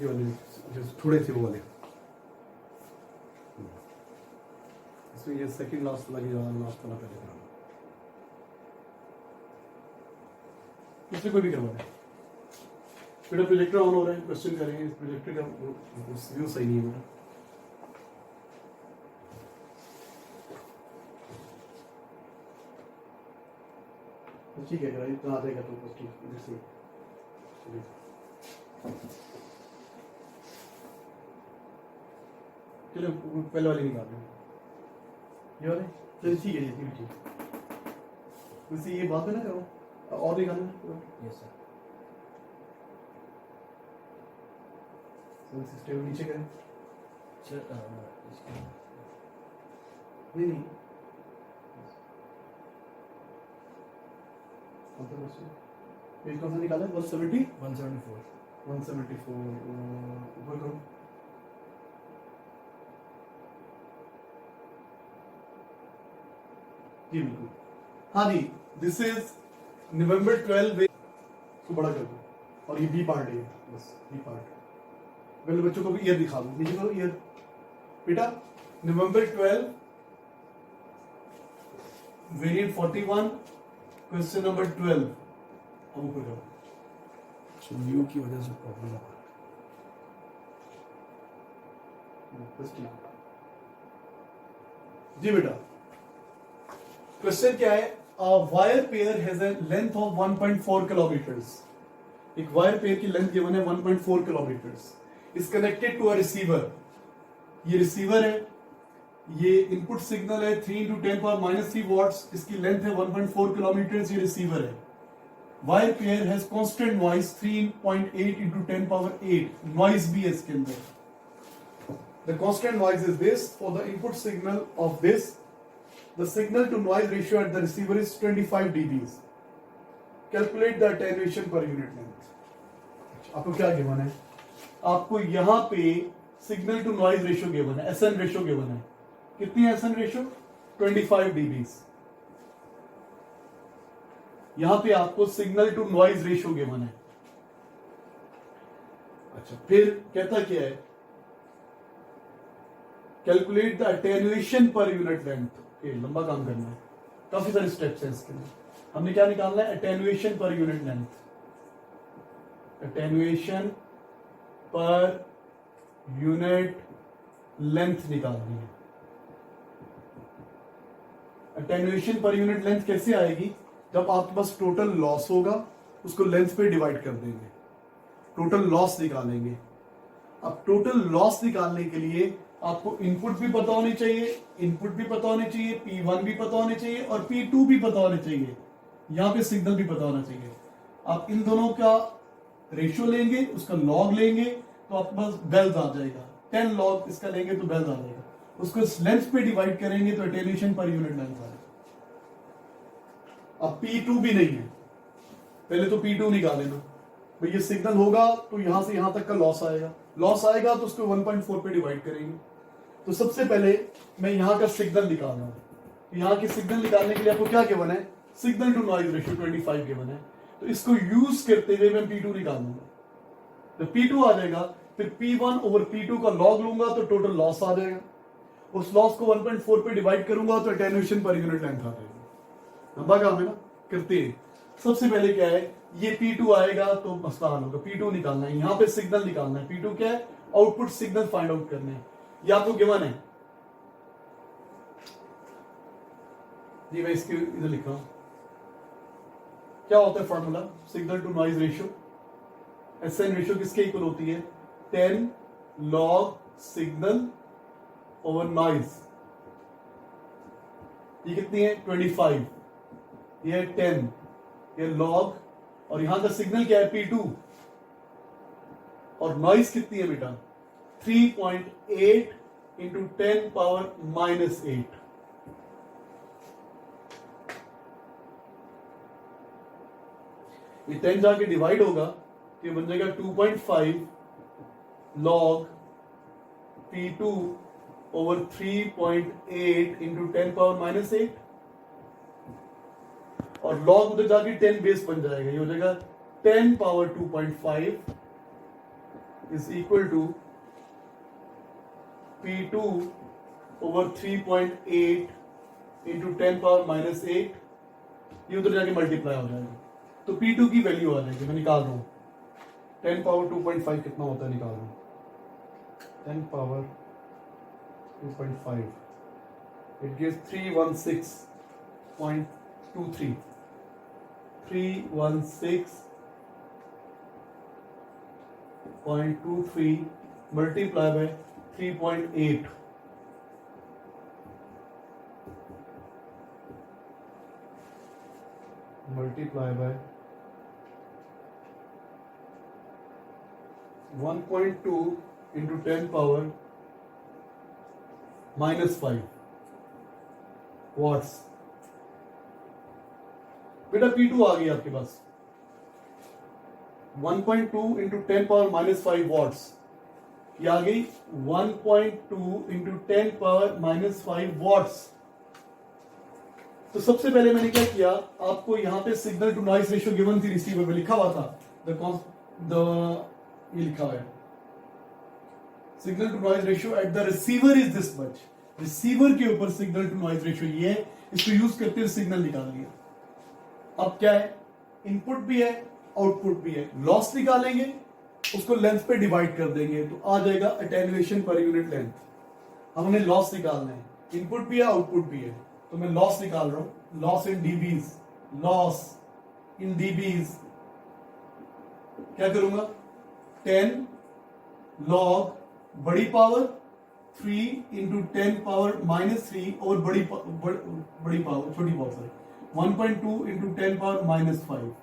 ये वाले जो थोड़े से वो वाले, इसमें ये सेकंड लास्ट वाला, ये लास्ट वाला पहले कराना. इसमें कोई भी करवा दे. बेटा प्रोजेक्टर ऑन हो रहा है, क्वेश्चन करेंगे. इस प्रोजेक्टर का व्यू सही नहीं है बेटा. ठीक है, इतना आ जाएगा तो क्वेश्चन इधर से. चलो पहले वाली निकाल दें. ये वाले चलो ठीक है, ये ठीक. वैसे ये बात है ना करो और निकालना. Yes sir. सिस्टम नीचे करें. सर नहीं कौन सा क्वेश्चन, पेज कौन सा निकाला है? 170 174. 174 ऊपर करो. जी बिल्कुल. हाँ जी, दिस इज नवंबर 12 को बड़ा कर दो और ये बी पार्ट है. बस बी पार्ट. पहले बच्चों को भी ईयर दिखा दो. नीचे करो ईयर. बेटा नवंबर 12 वेरिएंट 41 क्वेश्चन नंबर 12 अब ऊपर करो. सो व्यू की वजह से प्रॉब्लम है. बस ठीक. जी बेटा क्वेश्चन क्या है? Wire pair has a length of 1.4 kilometres. एक वायर पेयर की लेंथ गिवन है 1.4 kilometres. Is connected to a receiver. ये रिसीवर है, ये इनपुट सिग्नल है 3 into 10 power minus 3 वॉट्स. इसकी लेंथ है 1.4 किलोमीटर्स. ये रिसीवर है. Wire pair has constant noise 3.8 into 10 power 8. Noise भी है इसके अंदर. The constant noise is this. For the input signal of this, the signal to noise ratio at the receiver is 25 dBs. Calculate the attenuation per unit length. आपको क्या गिवन है? आपको यहां पे signal to noise ratio given है, SN रेशियो गिवन है. कितनी है SN रेशियो? 25 dBs. यहां पे आपको signal to noise ratio given है. अच्छा फिर कहता क्या है? Calculate the attenuation per unit length. लंबा काम करना है, काफी सारे स्टेप्स हैं इसके लिए. हमने क्या निकालना है? Attenuation per unit length. Attenuation per unit length निकालनी है. अटेन्युएशन पर यूनिट लेंथ कैसे आएगी? जब आपके पास टोटल लॉस होगा उसको लेंथ पे डिवाइड कर देंगे, टोटल लॉस निकालेंगे. अब टोटल लॉस निकालने के लिए आपको इनपुट भी पता होनी चाहिए, इनपुट भी पता होने चाहिए, P1 भी पता होने चाहिए और P2 भी पता होने चाहिए, यहां पे सिग्नल भी पता होना चाहिए। आप इन दोनों का रेशियो लेंगे, उसका लॉग लेंगे तो आपके पास बेल्स आ जाएगा। 10 लॉग इसका लेंगे तो बेल्स आ जाएगा। उसको इस लेंथ पे डिवाइड करेंगे तो अटेन्यूएशन पर यूनिट लेंथ आएगा। अब P2 भी नहीं है, पहले तो P2 निकाल लेना। भाई ये सिग्नल होगा तो यहां से यहां तक का लॉस आएगा, लॉस आएगा तो उसको 1.4 पे डिवाइड करेंगे। तो सबसे पहले मैं यहां का सिग्नल निकाल रहा हूं। यहां की सिग्नल निकालने के लिए आपको क्या गिवन है, signal to noise ratio 25 given है। तो इसको यूज करते हुए मैं P2 निकाल लूंगा। तो P2 आ जाएगा, फिर P1 ओवर P2 का लॉग लूंगा तो टोटल लॉस आ जाएगा। उस लॉस को 1.4 पे डिवाइड करूंगा तो अटेन्यूएशन पर यूनिट लेंथ आ जाएगी। लंबा काम है ना, करते हैं। सबसे पहले क्या है, ये P2 आएगा तो मसला हल होगा। P2 निकालना है, यहां पे सिग्नल निकालना है। P2 क्या है, आउटपुट सिग्नल फाइंड आउट करने हैं। ये आपको गिवन है जी, मैं इसके इधर लिख रहा हूं। क्या होता है formula, signal to noise ratio. SN ratio किसके इक्वल होती है, 10 लॉग सिग्नल ओवर नॉइज। ये कितनी है, 25, ये 10, ये लॉग, और यहां का सिग्नल क्या है, P2, और नॉइज कितनी है बेटा, 3.8 इंटू 10 पावर -8। ये 10 जाके डिवाइड होगा तो ये बन जाएगा 2.5 log P2 over 3.8 into 10 power -8, और लॉग उधर जाके 10 बेस बन जाएगा। ये हो जाएगा 10 power 2.5 is equal to P2 over 3.8 into 10 power -8। ये उधर जाके मल्टीप्लाई हो जाएगा तो P2 की वैल्यू आ जाएगी। मैं निकाल रहा हूं 10 पावर 2.5 कितना होता है, निकाल रहा हूं। 10 power 2.5 it gives 316.23 316.23 multiply by 3.8 multiply by 1.2 into 10 power -5 watts। बेटा P2 आ गई आपके पास, 1.2 into 10 power -5 watts। ये आ गई 1.2 into 10 power -5 watts। तो सबसे पहले मैंने क्या किया, आपको यहां पे signal to noise ratio given थी, रिसीवर में लिखा हुआ था ये लिखा हुआ है, signal to noise ratio at the receiver is this much. Receiver के ऊपर सिग्नल टू नॉइज रेशियो ये है, इसको यूज करते हुए सिग्नल निकाल लिया। अब क्या है, इनपुट भी है आउटपुट भी है, लॉस निकालेंगे, उसको लेंथ पे डिवाइड कर देंगे तो आ जाएगा अटेन्यूएशन पर यूनिट लेंथ। अब हमें लॉस निकालना है, इनपुट भी है आउटपुट भी है, तो मैं लॉस निकाल रहा हूं। लॉस इन डीबीज, लॉस इन डीबीज क्या करूंगा, 10 लॉग बड़ी पावर 3 इंटू 10 पावर -3 और बड़ी पावर छोटी पावर सॉरी 1.2 इंटू 10 पावर -5।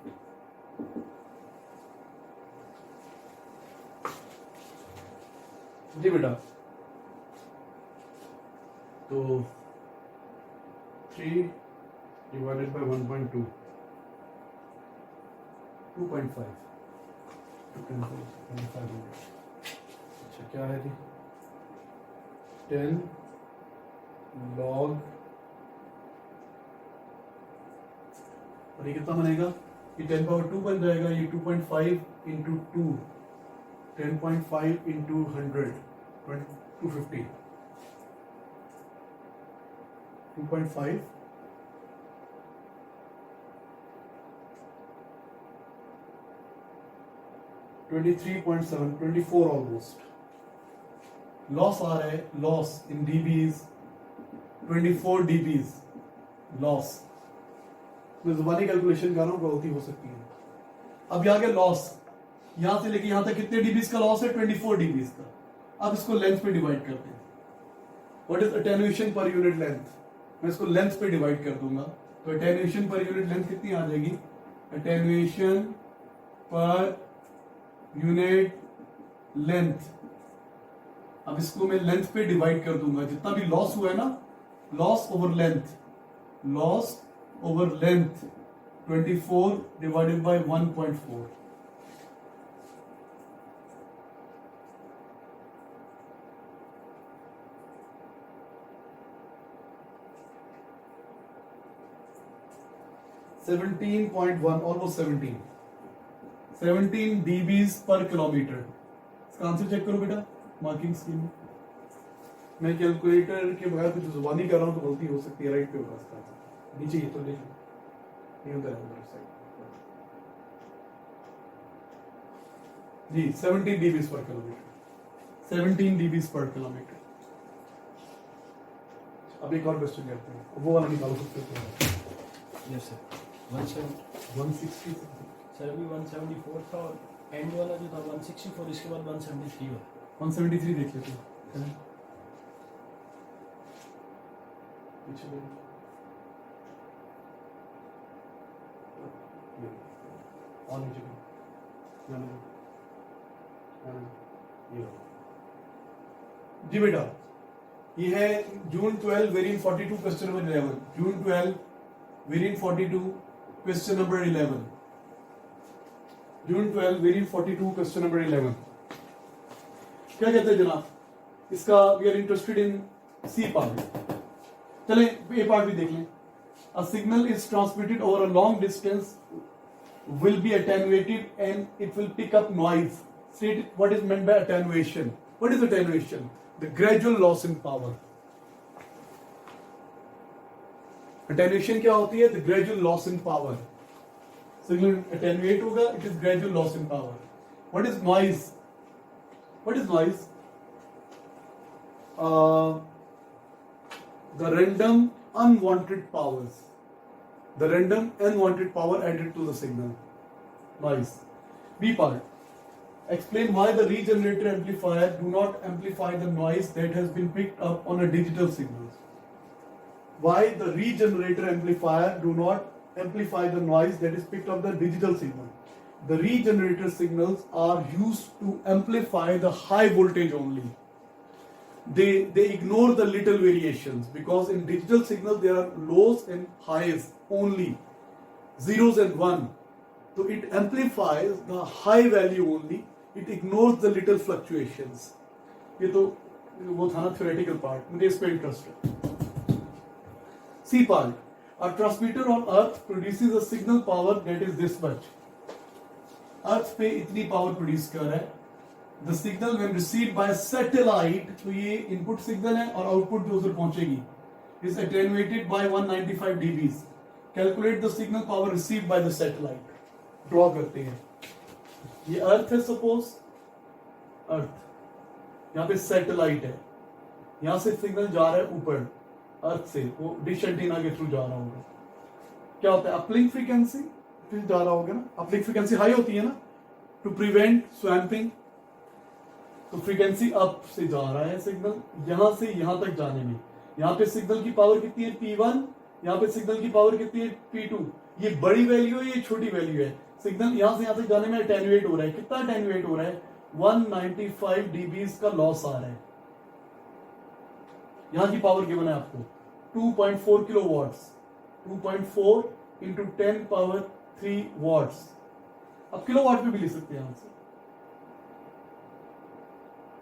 जी बेटा, तो 3 divided by 1.2 2.5 अच्छा क्या है जी, 10 log, और ये कितना बनेगा, ये 10 पावर 2 बन जाएगा, ये 2.5 इंटू 2 10.5 इंटू 100 250 2.5 23.7 24 ऑलमोस्ट। लॉस आ रहा है, लॉस इन डीबीज 24 डीबीज लॉस। मैं जुबानी कैलकुलेशन कर रहा हूं, गलती हो सकती है। अब यहाँ के लॉस यहां से लेके यहां तक कितने डीबीज का लॉस है? 24 डीबीज का। अब इसको लेंथ पे डिवाइड करते हैं। What is attenuation per unit length? मैं इसको लेंथ पे डिवाइड कर दूंगा, तो अटेन्युएशन पर यूनिट लेंथ कितनी आ जाएगी? अटेन्युएशन पर यूनिट लेंथ, अब इसको मैं लेंथ पे डिवाइड कर दूंगा, जितना भी लॉस हुआ है ना, loss over length, loss over length 24 divided by 1.4। Almost 17 dBs per kilometre. इसका आंसर चेक करो बेटा मार्किंग स्कीम में। मैं कैलकुलेटर के बगैर कुछ जुबानी कर रहा हूं तो गलती हो सकती है। राइट पे होगा इसका आंसर, नीचे ये तो देख लो, नहीं होता है साइड जी। 17 dBs per kilometre, 17 dBs per kilometre. अब एक और क्वेश्चन करते हैं, वो वाला निकालो सकते हो। Yes sir. 160 सर अभी 174 था और एंड वाला जो था 164, इसके बाद 173 हुआ। 173 देख लेते हैं। पीछे देखो। और नीचे को। ये जी बेटा, ये है June 12 variant 42 question number 11। June 12 variant 42 question number 11। June 12 variant 42 question number 11। क्या कहते हैं जनाब? इसका we are interested in C part. चलें ए पार्ट भी देख लें। A signal is transmitted over a long distance will be attenuated and it will pick up noise. State what is meant by attenuation. What is attenuation? The gradual loss in power. Attenuation क्या होती है? The gradual loss in power. Signal attenuate होगा, it is gradual loss in power. What is noise? What is noise? The random unwanted powers. The random unwanted power added to the signal. Noise. B part. Explain why the regenerator amplifier do not amplify the noise that has been picked up on a digital signal. Why the regenerator amplifier do not amplify the noise that is picked up the digital signal. The regenerator signals are used to amplify the high voltage only. They ignore the little variations, because in digital signal there are lows and highs only, zeros and one. So it amplifies the high value only. It ignores the little fluctuations. ये तो वो था ना theoretical part, मुझे इस पे इंटरेस्ट है। C part. A transmitter on Earth produces a signal power that is this much. Earth पे इतनी power produce कर रहा है। The signal when received by a satellite, तो ये input signal है और output जो उधर पहुंचेगी, is attenuated by 195 dBs. Calculate the signal power received by the satellite. Draw करते हैं। ये अर्थ है, सपोज अर्थ, यहाँ पे सैटेलाइट है, यहाँ से सिग्नल जा रहा है ऊपर अर्थ से, वो डिश एंटीना के थ्रू जा रहा होगा। क्या होता है? अपलिंक फ्रीक्वेंसी जा रहा होगा ना, अपलिंक फ्रीक्वेंसी हाई होती है ना, टू प्रिवेंट स्वैम्पिंग। तो फ्रीक्वेंसी अप से जा रहा है सिग्नल, यहां से यहां तक जाने में। यहाँ पे सिग्नल की पावर कितनी है? P1। यहाँ पे सिग्नल की पावर कितनी है? P2। ये बड़ी वैल्यू है, ये छोटी वैल्यू है। सिग्नल यहां से यहां तक जाने में अटेन्युएट हो रहा है। कितना अटेन्युएट हो रहा है? 195 dBs का लॉस आ रहा है। यहां की पावर गिवन है आपको 2.4 किलोवाट्स, 2.4 इंटू 10 पावर 3 वॉट्स। अब किलोवाट में भी लिख सकते हैं यहां से,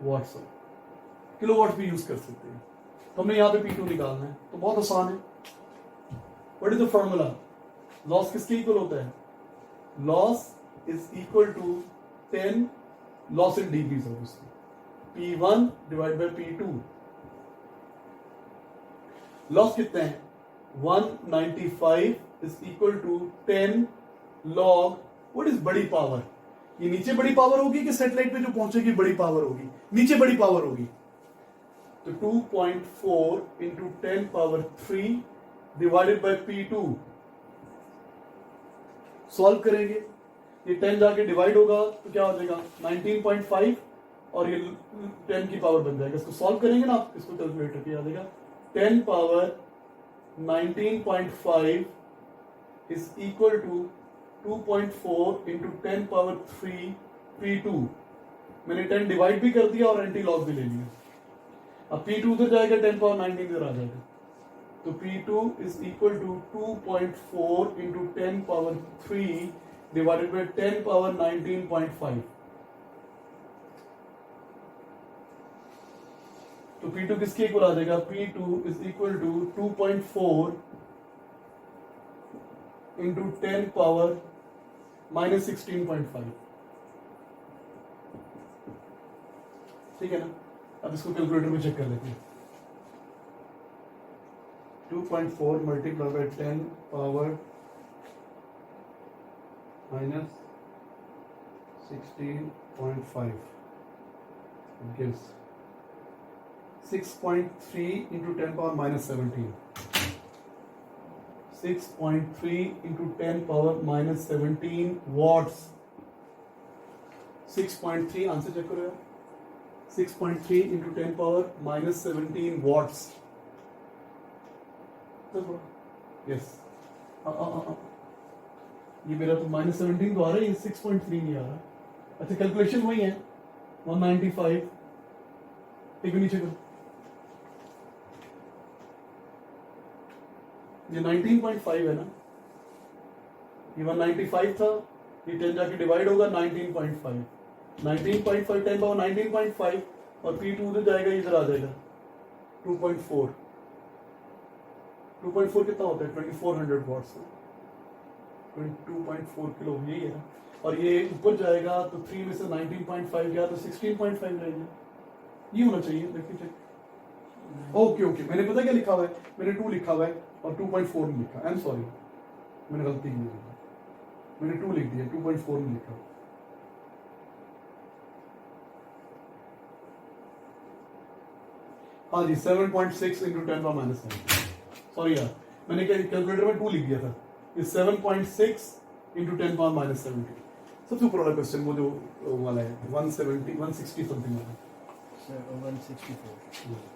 वॉट्स किलोवाट भी यूज कर सकते हैं। तो हमने यहां पे P2 निकालना है, तो बहुत आसान है। What is the formula? Loss किसके इक्वल होता है? Loss is equal to 10 loss in dBs obviously, P1 divide by P2। Loss कितने हैं? 195 is equal to 10 log what is बड़ी पावर? ये नीचे बड़ी पावर होगी कि सैटेलाइट पे जो पहुंचेगी बड़ी पावर होगी? नीचे बड़ी पावर होगी। तो 2.4 into 10 power 3 divided by P2 solve करेंगे। ये 10 जाके डिवाइड होगा तो क्या हो जाएगा 19.5 और ये 10 की पावर बन जाएगा। इसको सॉल्व करेंगे ना आप, इसको कैलकुलेटर पे आ जाएगा 10 power 19.5 is equal to 2.4 into 10 power 3 P2। मैंने 10 डिवाइड भी कर दिया और एंटी लॉग भी ले लिया। अब P2 उधर जाएगा 10 पावर 19 इधर आ जाएगा, तो P2 is equal to 2.4 into 10 power 3 divided by 10 power 19.5। तो P2 किसके इक्वल आ जाएगा? P2 is equal to 2.4 into 10 power minus 16.5। ठीक है ना? अब इसको कैलकुलेटर में चेक कर लेते हैं। 2.4 multiply by 10 power minus 16.5 gives 6.3 into 10 power minus 17. 6.3 into 10 power minus 17 watts. 6.3 answer check करो यार। 6.3 into 10 power minus 17 watts. Yes. ये मेरा तो माइनस 17 तो आ रहा है, ये 6.3 नहीं आ रहा। अच्छा कैलकुलेशन वही है 195। एक नीचे करो, ये 19.5 है ना, ये 195 था, ये 10 जाके डिवाइड होगा 19.5। 19.5 10 पावर 19.5 और P2 उधर जाएगा, इधर आ जाएगा 2.4। 2.4 कितना होता है? 2400 वॉट्स। 22.4 किलो यही है। और ये ऊपर जाएगा तो 3 में से 19.5 गया तो 16.5 रहेगा। ये होना चाहिए। देखिए चेक। ओके ओके, मैंने पता क्या लिखा हुआ है? मैंने 2 लिखा हुआ है और 2.4 में लिखा। आई एम सॉरी, मैंने गलती की, मैंने 2 लिख दिया, 2.4 में लिखा। हाँ जी 7.6 इंटू 10 पावर माइनस 7। सॉरी यार, मैंने क्या कैलकुलेटर में 2 लिख दिया था। ये 7.6 इंटू 10 पावर माइनस 70। सबसे ऊपर वाला क्वेश्चन वो जो वाला है 170 160 समथिंग वाला। 164।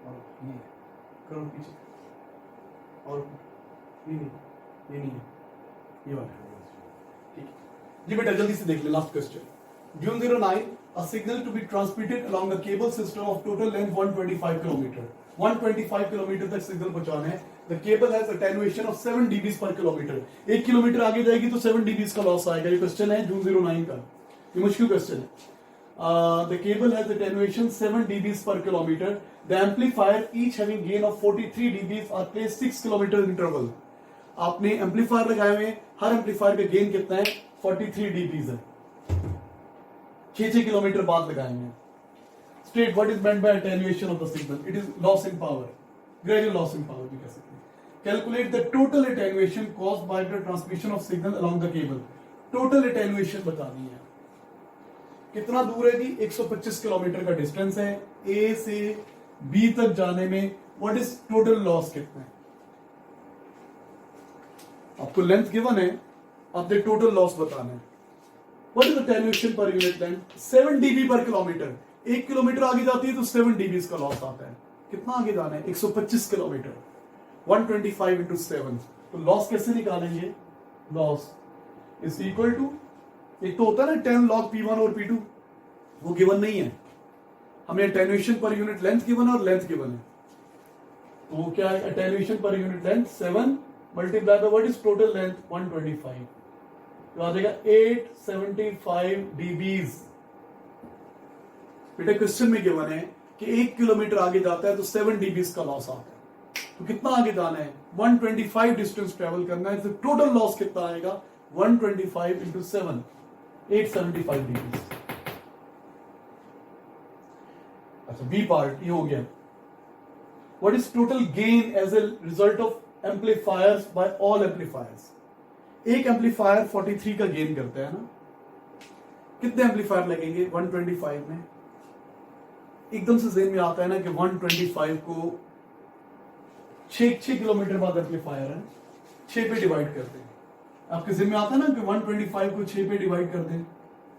और ये करो पीछे, और ये नहीं, ये नहीं है, ये वाला है। ठीक है जी बेटा, जल्दी से देख ले last question. June 09, a signal to be transmitted along the cable system of total length 125 kilometre. 125 kilometre तक सिग्नल पहुंचाना है। The cable has attenuation of 7 dB per kilometre. 1 kilometre आगे जाएगी तो 7 dB का लॉस आएगा। ये क्वेश्चन है June 09 का, ये मुश्किल क्वेश्चन है। The cable has attenuation 7 dB per kilometer. The amplifier each having gain of 43 dB are placed 6 kilometer interval. आपने एम्पलीफायर लगाए हुए, हर एम्पलीफायर का गेन कितना है? 43 dB है। 6 किलोमीटर बाद लगाए हैं। State what is meant by attenuation of the signal. It is loss in power, gradual loss in power भी कह सकते हैं। Calculate the total attenuation caused by the transmission of signal along the cable. Total attenuation बतानी है। कितना दूर है जी? 125 किलोमीटर का डिस्टेंस है ए से बी तक जाने में। व्हाट इज टोटल लॉस कितना है? आपको लेंथ गिवन है, आपने टोटल लॉस बताना है। व्हाट इज अटेन्यूएशन पर unit length? 7 dB per kilometre. 1 kilometre आगे जाती है तो 7 dB का लॉस आता है। कितना आगे जाना है? 125 किलोमीटर। 125 इंटू 7। तो लॉस कैसे निकालेंगे? लॉस इज इक्वल टू, एक तो होता है ना 10 log P1 और P2, वो गिवन नहीं है हमें। अटेन्यूएशन पर यूनिट लेंथ गिवन है और लेंथ गिवन है, तो वो क्या है? अटेन्यूएशन पर unit length 7 multiply by what is total length 125, तो आ जाएगा 875 dBs। बेटा क्वेश्चन में गिवन है कि 1 किलोमीटर आगे जाता है तो 7 dBs का लॉस आता है। तो कितना आगे जाना है? 125 डिस्टेंस ट्रेवल करना है, तो टोटल लॉस कितना आएगा? 125 इंटू 7, 875 dB। अच्छा बी पार्ट ये हो गया। What is total gain as a result of amplifiers by all amplifiers. एक एम्पलीफायर 43 का गेन करता है ना, कितने एम्पलीफायर लगेंगे 125 में? एकदम से ज़हन में आता है ना कि 125 को 6 किलोमीटर बाद एम्पलीफायर है, 6 पे डिवाइड करते हैं। आपके ज़हन में आता है ना कि 125 को 6 पे डिवाइड कर दें?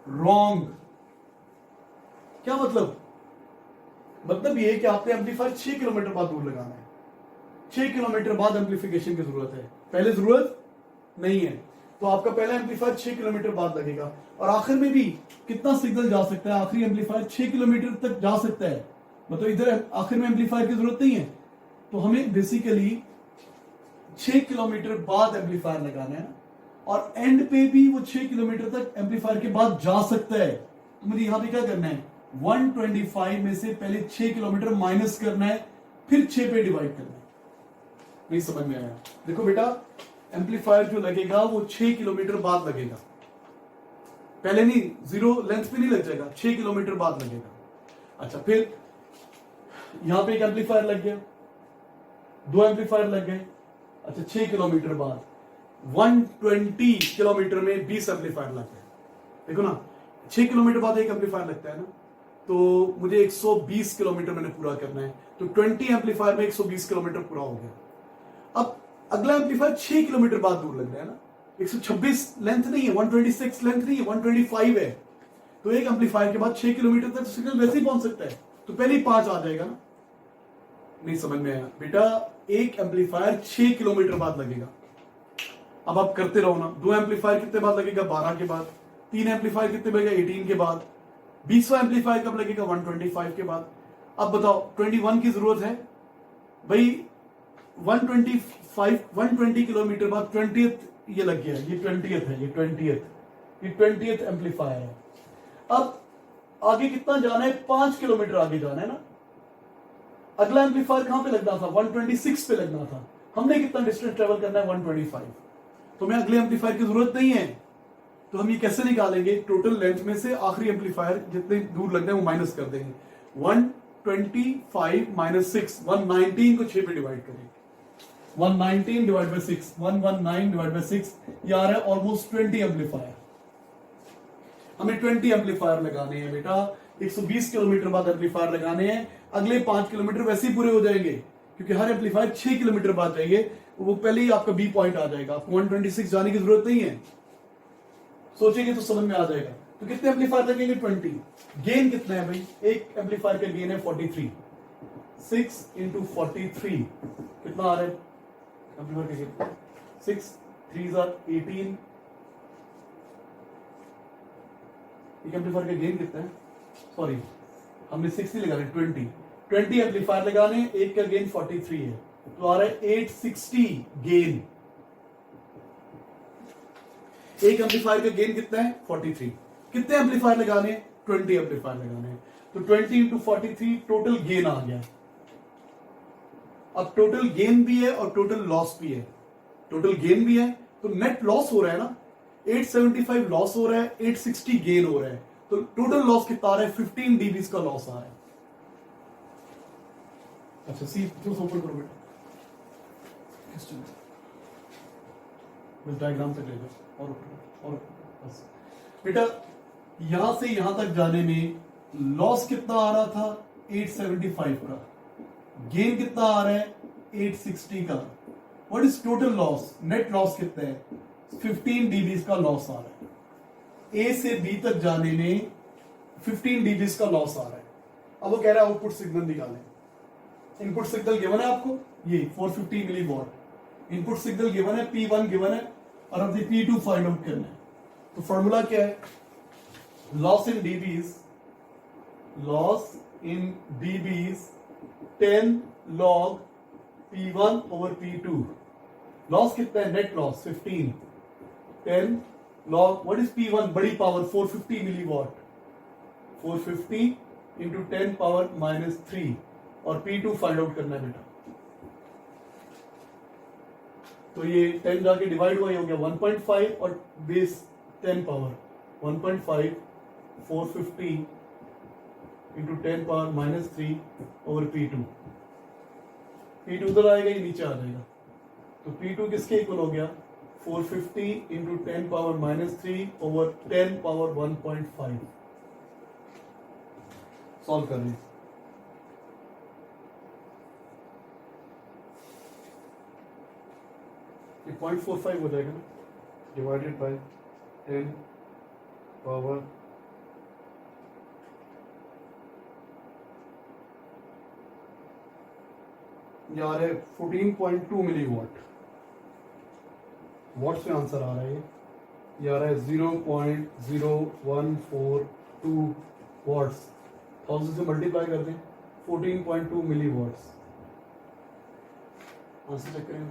रॉन्ग। क्या मतलब? मतलब ये कि आपने एम्पलीफायर 6 किलोमीटर बाद दूर लगाना है। 6 किलोमीटर बाद एम्पलीफिकेशन की जरूरत है, पहले जरूरत नहीं है। तो आपका पहला एम्पलीफायर 6 किलोमीटर बाद लगेगा। और आखिर में भी कितना सिग्नल जा सकता है? आखिरी एम्पलीफायर 6 किलोमीटर तक जा सकता है, मतलब इधर आखिर में एम्पलीफायर की जरूरत नहीं है। तो हमें बेसिकली 6 किलोमीटर बाद एम्पलीफायर लगाना है, और एंड पे भी वो 6 किलोमीटर तक एम्पलीफायर के बाद जा सकता है। तो मुझे यहां पे क्या करना है? 125 में से पहले 6 किलोमीटर माइनस करना है, फिर 6 पे डिवाइड करना है। नहीं समझ में आया? देखो बेटा, एम्पलीफायर जो लगेगा वो 6 किलोमीटर बाद लगेगा, पहले नहीं, जीरो लेंथ पे नहीं लग जाएगा, 6 किलोमीटर बाद लगेगा। अच्छा, फिर यहां पे एक एम्पलीफायर लग गया, 2 एम्पलीफायर लग गए। अच्छा, 6 किलोमीटर बाद 120 किलोमीटर में 20 एम्पलीफायर लग गए। देखो ना, 6 किलोमीटर बाद एक एम्पलीफायर लगता है ना, तो मुझे 120 किलोमीटर मैंने पूरा करना है। तो 20 एम्पलीफायर में 120 किलोमीटर पूरा हो गया। अब अगला एम्पलीफायर 6 किलोमीटर बाद दूर लग रहा है ना, 126 लेंथ नहीं है, 126 लेंथ नहीं है, 125 है। तो एक एम्पलीफायर के बाद 6 किलोमीटर तक सिग्नल वैसे ही पहुंच सकता है, तो पहले ही 5 आ जाएगा ना। नहीं समझ में आया बेटा? एक एम्पलीफायर 6 किलोमीटर बाद लगेगा। अब आप करते रहो ना, 2 एम्पलीफायर कितने बाद लगेगा? 12 के बाद। 3 एम्पलीफायर कितने लगेगा? 18 के बाद। 20वां एम्पलीफायर कब लगेगा? 125 के बाद। अब बताओ 21 की जरूरत है भाई? 120 किलोमीटर बाद 20th ये लग गया, ये 20th है, ये 20th एम्पलीफायर है। अब आगे कितना जाना है? 5 किलोमीटर आगे जाना है ना। अगला एम्पलीफायर कहां पे लगना था? 126 पे लगना था। हमने कितना डिस्टेंस ट्रेवल करना है? 125। तो हमें अगले एम्पलीफायर की जरूरत नहीं है। तो हम ये कैसे निकालेंगे? टोटल लेंथ में से आखिरी एम्पलीफायर जितने दूर लग रहे हैं वो माइनस कर देंगे। 125 माइनस 6, 119 को 6 पे डिवाइड करेंगे। 119 डिवाइड बाई 6, 119 डिवाइड बाई 6, ये आ रहा है ऑलमोस्ट 20 एम्पलीफायर। हमें 20 एम्पलीफायर लगाने हैं बेटा। 120 किलोमीटर बाद एम्पलीफायर लगाने हैं। अगले 5 किलोमीटर वैसे ही पूरे हो जाएंगे, क्योंकि हर एम्पलीफायर 6 किलोमीटर बाद जाएंगे, वो पहले ही आपका बी पॉइंट आ जाएगा। आपको 126 जाने की जरूरत नहीं है, सोचेंगे तो समझ में आ जाएगा। तो कितने एम्पलीफायर लगेंगे? 20। गेन कितना है भाई? एक एम्पलीफायर का गेन है 43। 6 इंटू 43 कितना आ रहा है एम्पलीफायर का गेन? 6 3 18। एक एम्पलीफायर का गेन कितना है? सॉरी, हमने 6 ही लगा रहे, 20 एम्पलीफायर लगाने, एक का गेन 43 है, तो आ रहा है 860 गेन। एक एम्पलीफायर का गेन कितना है? 43। कितने एम्पलीफायर लगाने? 20 एम्पलीफायर लगाने हैं। तो 20 इंटू 43 टोटल गेन आ गया। अब टोटल गेन भी है और टोटल लॉस भी है। टोटल गेन भी है तो नेट लॉस हो रहा है ना, 875 लॉस हो रहा है, 860 गेन हो रहा है। तो टोटल लॉस कितना आ रहा है? 15 dB का लॉस आ रहा है। अच्छा, सी जो ओपन करो बेटा, डायग्राम से ले लो और बस बेटा, यहां से यहां तक जाने में लॉस कितना आ रहा था? 875 का। गेन कितना आ रहा है? 860 का। What is total loss? Net loss कितना है? 15 dB का लॉस आ रहा है। ए से बी तक जाने में 15 dB का लॉस आ रहा है। अब वो कह रहा है आउटपुट सिग्नल निकालें। इनपुट सिग्नल गिवन है आपको, ये 450 मिली वॉट इनपुट सिग्नल गिवन है, P1 गिवन है, और अब P2 फाइंड आउट करना है। तो फॉर्मूला क्या है? Loss in dBs, loss in dBs 10 log P1 over P2। Loss कितना है? Net loss 15। 10 log what is P1? बड़ी power 450 milliwatt, 450 into 10 power minus 3, और P2 फाइंड आउट करना है बेटा। तो ये 10 जाके डिवाइड हुआ, ये हो गया 1.5 और base 10 power 1.5 450 into 10 power minus 3 over P2। P2 उधर आएगा, ये नीचे आ जाएगा। तो P2 किसके इक्वल हो गया 450 into 10 power -3 over 10 power 1.5। Solve कर लें। ये 0.45 हो जाएगा ना, डिवाइडेड बाय 10 पावर ये आ रहा है 14.2 मिली वॉट। वॉट्स में आंसर आ रहा है ये आ रहा है 0.0142 वॉट्स। 1000 से मल्टीप्लाई कर दें 14.2 मिली वॉट्स। आंसर चेक करें।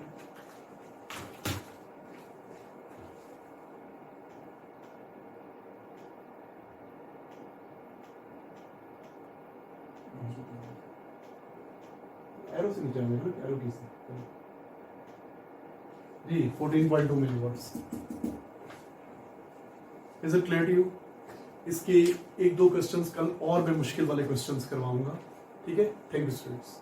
एरो से नीचे आएंगे ना, एरो की से जी 14.2 milli watts. Is it clear to you? इसके एक दो क्वेश्चंस कल और मैं मुश्किल वाले क्वेश्चंस करवाऊंगा, ठीक है। Thank you students.